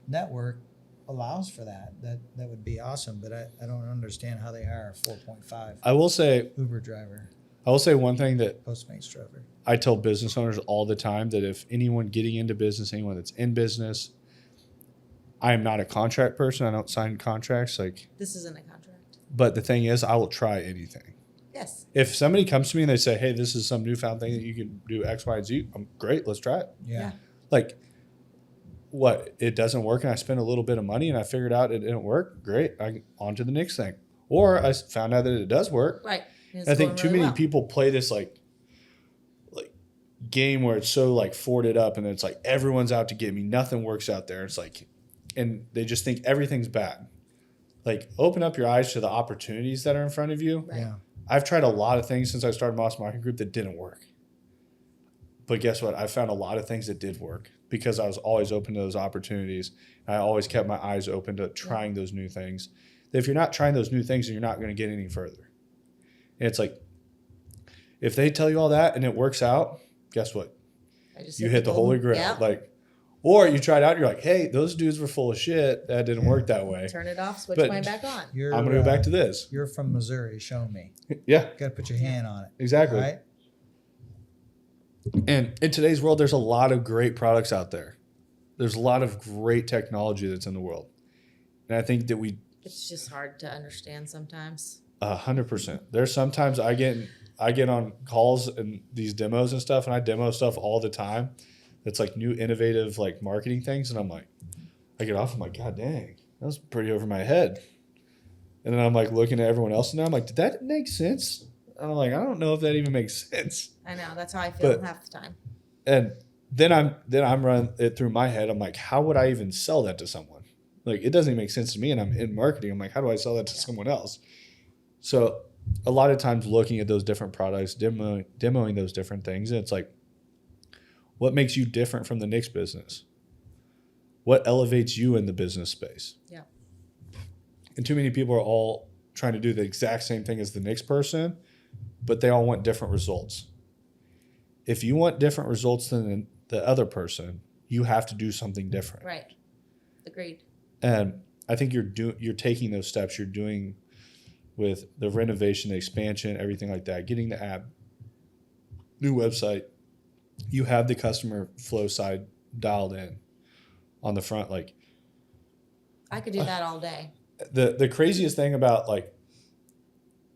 network allows for that would be awesome. But I don't understand how they hire a 4.5 I will say Uber driver, one thing that Postmates driver. I tell business owners all the time, that if anyone getting into business, anyone that's in business, I am not a contract person. I don't sign contracts. Like, This isn't a contract. but the thing is, I will try anything. Yes. If somebody comes to me and they say, "Hey, this is some newfound thing that you can do X, Y, and Z," I'm great. Let's try it. Yeah. Like, what, it doesn't work, and I spent a little bit of money and I figured out it didn't work. Great, on to the next thing. Or I found out that it does work. Right. It's I think going too really many well. people play this like game where it's so like forwarded up, and it's like everyone's out to get me. Nothing works out there. It's like, and they just think everything's bad. Like, open up your eyes to the opportunities that are in front of you. Right. Yeah. I've tried a lot of things since I started Moss Marketing Group that didn't work. But guess what? I found a lot of things that did work because I was always open to those opportunities. I always kept my eyes open to trying those new things. If you're not trying those new things, then you're not going to get any further. And it's like, if they tell you all that and it works out, guess what? I just You hit the holy grail. Yeah. Like, or you tried out, you're like, hey, those dudes were full of shit. That didn't work that way. Turn it off, switch But- mine back on. You're, I'm going to go back to this. You're from Missouri. Show me. Yeah, Got to put your hand on it. exactly. All right. And in today's world, there's a lot of great products out there. There's a lot of great technology that's in the world. And I think that It's just hard to understand sometimes. 100%. There's sometimes I get on calls and these demos and stuff, and I demo stuff all the time. That's like new innovative like marketing things, and I'm like, I get off, I'm like, God dang, that was pretty over my head. And then I'm like looking at everyone else, and I'm like, did that make sense? And I'm like, I don't know if that even makes sense. I know. That's how I feel But- half the time. And then I'm running it through my head. I'm like, how would I even sell that to someone? Like, it doesn't even make sense to me, and I'm in marketing. I'm like, how do I sell that to someone else? So a lot of times looking at those different products, demoing those different things, and it's like, what makes you different from the next business? What elevates you in the business space? Yeah. And too many people are all trying to do the exact same thing as the next person, but they all want different results. If you want different results than the other person, you have to do something different. Right. Agreed. And I think you're taking those steps. You're doing with the renovation, the expansion, everything like that, getting the app, new website. You have the customer flow side dialed in on the front. Like, I could do that all day. the craziest thing about, like,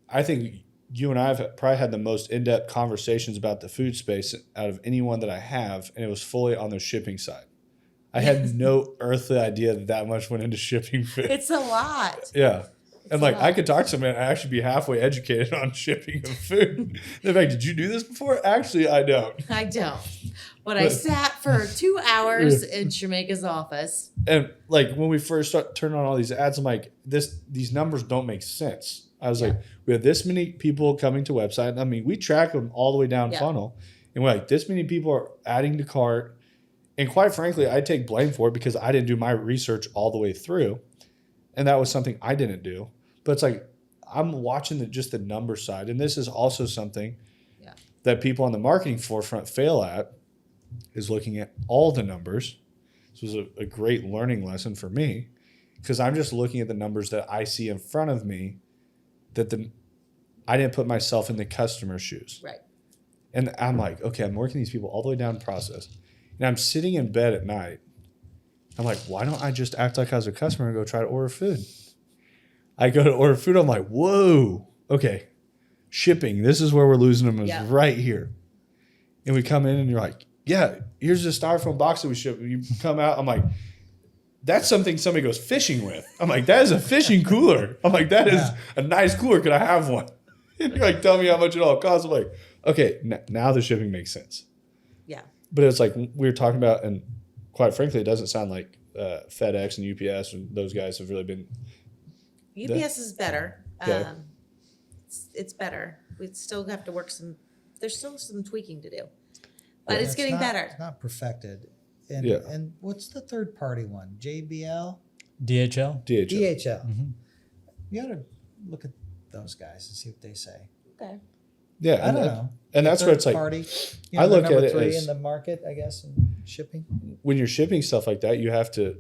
I think you and I have probably had the most in-depth conversations about the food space out of anyone that I have, and it was fully on the shipping side. I had no earthly idea that much went into shipping food. It's a lot. Yeah. And a like, lot. I could talk to somebody and actually be halfway educated on shipping of food. They're like, did you do this before? Actually, I don't. I don't. But I sat for 2 hours in Shamika's office. And like, when we first start turning on all these ads, I'm like, these numbers don't make sense. I was like, we have this many people coming to website. I mean, we track them all the way down funnel. And we're like, this many people are adding to cart. And quite frankly, I take blame for it because I didn't do my research all the way through. And that was something I didn't do. But it's like, I'm watching just the number side. And this is also something that people on the marketing forefront fail at, is looking at all the numbers. This was a great learning lesson for me because I'm just looking at the numbers that I see in front of me that I didn't put myself in the customer's shoes. Right. And I'm like, okay, I'm working these people all the way down the process. And I'm sitting in bed at night. I'm like, why don't I just act like I was a customer and go try to order food? I go to order food. I'm like, whoa, okay. Shipping, this is where we're losing them, is right here. And we come in and you're like, yeah, here's the styrofoam box that we ship. You come out, I'm like, that's something somebody goes fishing with. I'm like, that is a fishing cooler. I'm like, that is a nice cooler. Could I have one? And you're like, tell me how much it all costs. I'm like, okay, now the shipping makes sense. Yeah. But it's like we were talking about, and quite frankly, it doesn't sound like FedEx and UPS and those guys have really been. UPS is better. Okay. It's better. We still have to work there's still some tweaking to do. But it's getting better. It's not perfected. And, Yeah. and what's the third party one? JBL? DHL. DHL. Mm-hmm. You got to look at those guys and see what they say. Okay. Yeah, I don't know. And that's where it's like, Party, I look number at it 3 as- in the market, I guess, in shipping. when you're shipping stuff like that, you have to,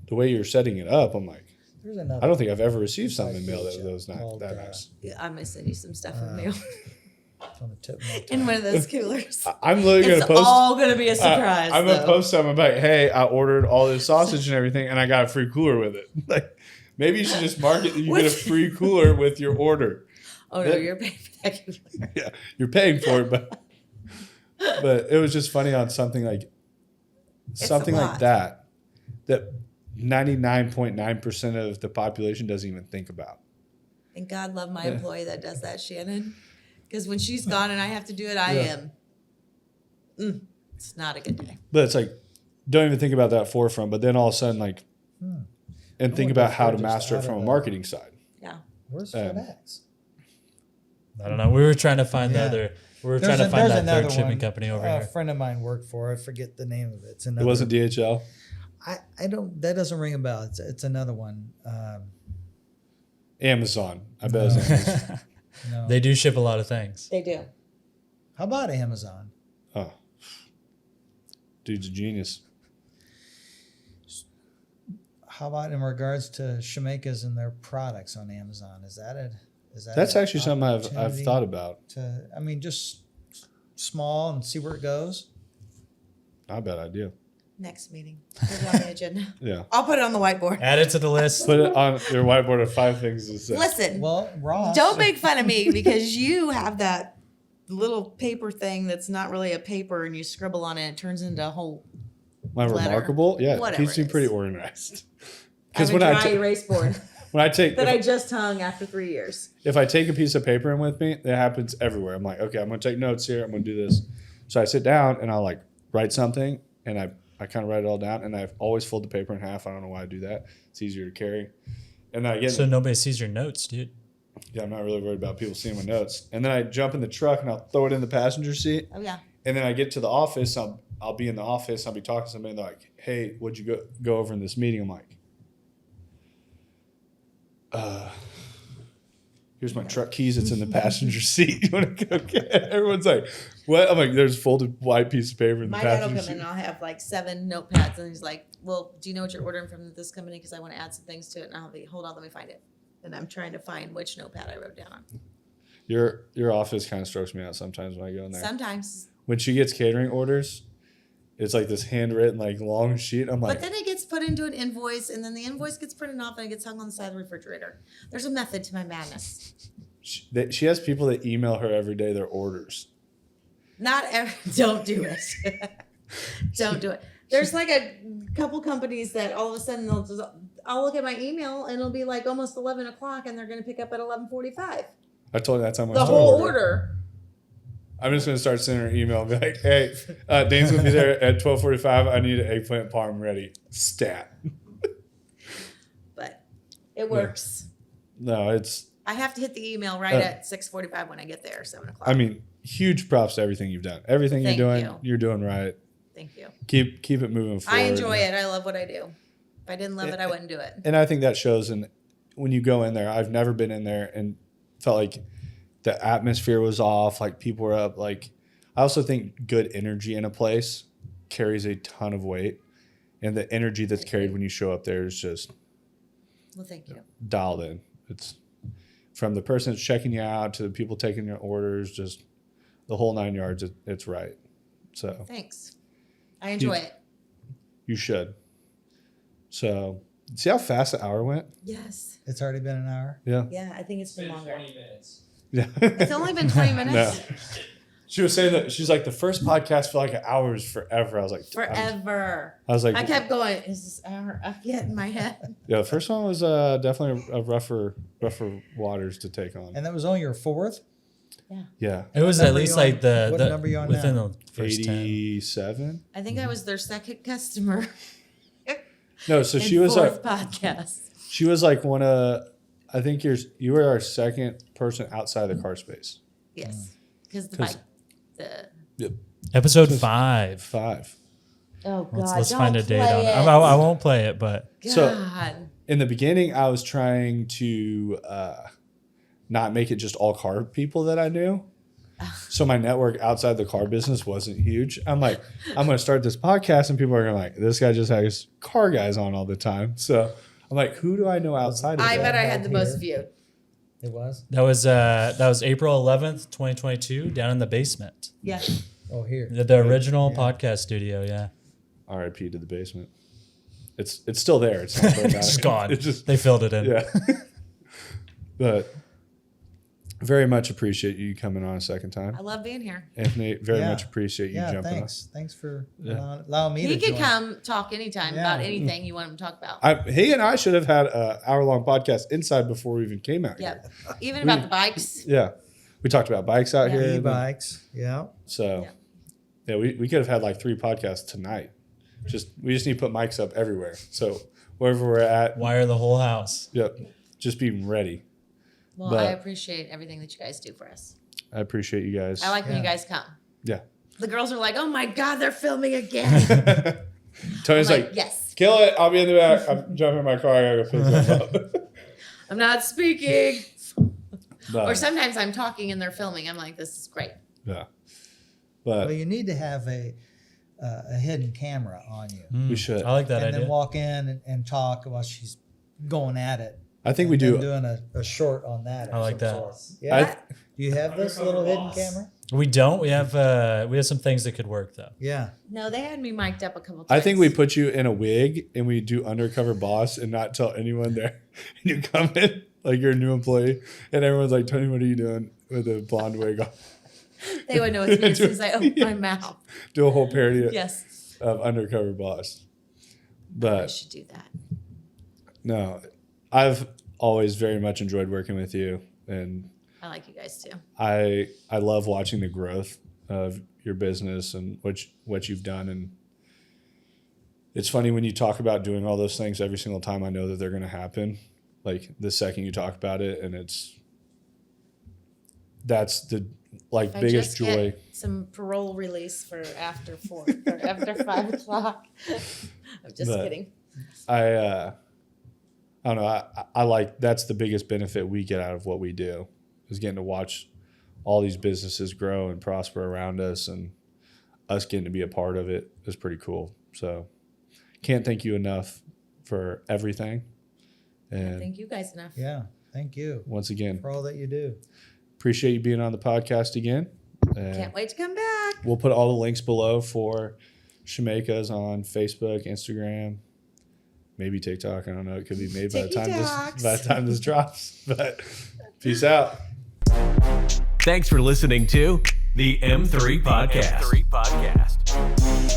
the way you're setting it up, I'm like, There's another. I don't think I've ever received something in mail DHL that was not called, that nice. Yeah, I'm gonna send you some stuff in mail on the tip of my in tongue. one of those coolers. I'm literally going It's to post. all gonna be a surprise. I'm going to though. post something about, hey, I ordered all this sausage and everything, and I got a free cooler with it. Like, maybe you should just market that you get a free cooler with your order. Oh no, you're paying for that cooler. Yeah, you're paying for it, but it was just funny on something like a lot. that 99.9% of the population doesn't even think about. And God love my employee that does that, Shannon. Because when she's gone and I have to do it, I am. It's not a good day. But it's like, don't even think about that forefront. But then all of a sudden, like, and think wonder about if how they're to just master it out from of a the- marketing side. Yeah. Where's Um, FedEx? I don't know. We were trying to find the other. We were trying to find that third shipping one company over a here. friend of mine worked for. I forget the name of it. It's It another. wasn't DHL. I don't. That doesn't ring a bell. It's another one. Amazon. I bet it was Amazon. No. They do ship a lot of things. They do. How about Amazon? Oh, dude's a genius. How about in regards to Shemaikas and their products on Amazon? Is that it? That's actually something I've opportunity thought about. I mean, just small and see where it goes. Not a bad idea. Next meeting. Put it on the agenda. Yeah. I'll put it on the whiteboard. Add it to the list. Put it on your whiteboard of 5 things to say. Listen, Well, Ross. don't make fun of me because you have that little paper thing that's not really a paper and you scribble on it and it turns into a whole My letter. remarkable? Yeah, it Whatever keeps me it pretty is. organized. I have Because a when I dry erase board when I take that I just hung after 3 years. if I take a piece of paper in with me, that happens everywhere. I'm like, okay, I'm gonna take notes here. I'm gonna do this. So I sit down and I'll like write something, and I kind of write it all down, and I always fold the paper in half. I don't know why I do that. It's easier to carry. And then I get So nobody sees your notes, dude. yeah, I'm not really worried about people seeing my notes. And then I jump in the truck and I'll throw it in the passenger seat. Oh yeah. And then I get to the office. I'll be in the office. I'll be talking to somebody. And they're like, "Hey, what'd you go over in this meeting?" I'm like, "Here's my truck keys. It's in the passenger seat. You want to go get it?" Everyone's like, "What?" I'm like, "There's a folded white piece of paper in the My dad will passenger come in seat." and I'll have like 7 notepads and he's like, well, do you know what you're ordering from this company? Because I want to add some things to it. And I'll be, hold on, let me find it. And I'm trying to find which notepad I wrote down on. Your office kind of strokes me out sometimes when I go in there. Sometimes. When she gets catering orders, it's like this handwritten like long sheet. I'm like, But then it gets put into an invoice and then the invoice gets printed off and it gets hung on the side of the refrigerator. There's a method to my madness. she has people that email her every day their orders. Don't do it. Don't do it. There's like a couple companies that all of a sudden I'll look at my email and it'll be like almost 11 o'clock and they're going to pick up at 11:45. I told you that's how much The whole order. I'm just gonna start sending her an email and be like, "Hey, Dane's gonna be there at 12:45. I need an eggplant parm ready." Stat. But it works. No, it's I have to hit the email right at 6:45 when I get there, 7 o'clock. I mean, huge props to everything you've done. Everything Thank you're doing, you. you're doing right. Thank you. Keep it moving forward. I enjoy it. I love what I do. If I didn't love it, I wouldn't do it. And I think that shows when you go in there. I've never been in there and felt like the atmosphere was off, like people were up. Like, I also think good energy in a place carries a ton of weight. And the energy that's carried when you show up there is just Well, thank you. dialed in. It's from the person that's checking you out to the people taking your orders, just the whole 9 yards. It's right. So Thanks. I enjoy it. you should. So see how fast the hour went? Yes. It's already been an hour. Yeah. Yeah, I think it's been longer. Yeah. It's only been 20 minutes. No. She was saying that she's like, the first podcast felt like an hour is forever. I was like, Forever. I was like, I kept going. Is this hour up yet in my head? yeah, the first one was definitely a rougher waters to take on. And that was only your fourth? Yeah. It was What at number least you on- like the what number you on within now? the first 10. 87? I think I was their second customer. No, so and she was fourth podcast. she was like one of, I think you were our second person outside the car space. Yes. Because the 'Cause- bike, the Episode 5. 5. oh god, Let's don't find a date play on it. it. I won't play it, but God. So- In the beginning, I was trying to not make it just all car people that I knew. So my network outside the car business wasn't huge. I'm like, I'm going to start this podcast and people are going to like, this guy just has car guys on all the time. So I'm like, who do I know outside of I that? bet I had the most Here. viewed. It was? that was April 11th, 2022, down in the basement. Yeah. Oh, here. The original Yeah. podcast studio, yeah. RIP to the basement. It's still there. It's not burned out. It's gone. It's just, They filled it in. yeah. But very much appreciate you coming on a second time. I love being here. Anthony, very Yeah. much appreciate you Yeah, jumping thanks. Thanks for Yeah. allowing me He to could join. come talk anytime Yeah. about anything you want him to talk about. on. He and I should have had an hour-long podcast inside before we even came out Yep. here. Even about the bikes. Yeah. We talked about bikes out Yeah. here. E-bikes. Yeah. So, yeah, we could have had like 3 podcasts tonight. We just need to put mics up everywhere. So wherever we're at, Wire the whole house. yep, just being ready. Well, But- I appreciate everything that you guys do for us. I appreciate you guys. I like when you Yeah. guys come. Yeah. The girls are like, "Oh my god, they're filming again." Tony's I'm like, like, "Yes, kill it. I'll be in the back. I'm jumping in my car. I gotta go pick something up. I'm not speaking." But, Or sometimes I'm talking and they're filming. I'm like, "This is great." yeah. Well, But you need to have a hidden camera on you. we should. I like that and idea. then walk in and talk while she's going at it. I think we And then do. doing a short on that. I or like some that. sort. Yeah. I- Do you have this little hidden camera? We don't. We have some things that could work though. Yeah. No, they had me mic'd up a couple times. I think we put you in a wig and we do undercover boss and not tell anyone there. And you come in like you're a new employee and everyone's like, Tony, what are you doing with a blonde wig on? they would know it's me as soon as I open my mouth. Do a whole parody Yes, of undercover boss. I But should do that. no, I've always very much enjoyed working with you, and I like you guys too. I love watching the growth of your business and what you've done. And it's funny when you talk about doing all those things every single time. I know that they're going to happen. Like the second you talk about it, and that's the like If I biggest just joy. get some parole release for after 4 or after 5 o'clock. I'm just But- kidding. I don't know. I like that's the biggest benefit we get out of what we do is getting to watch all these businesses grow and prosper around us, and us getting to be a part of it is pretty cool. So can't thank you enough for everything. And Thank you guys enough. Yeah. Thank you once again, for all that you do. appreciate you being on the podcast again. And Can't wait to come back. we'll put all the links below for Shemaikas on Facebook, Instagram, maybe TikTok. I don't know. It could be made by the time this drops. But peace out. Thanks for listening to the M3 Podcast.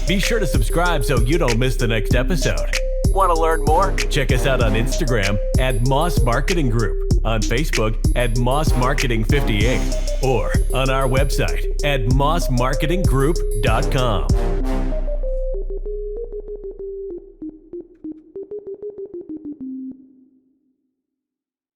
Be sure to subscribe so you don't miss the next episode. Want to learn more? Check us out on Instagram at Moss Marketing Group, on Facebook at Moss Marketing 58, or on our website at mossmarketinggroup.com.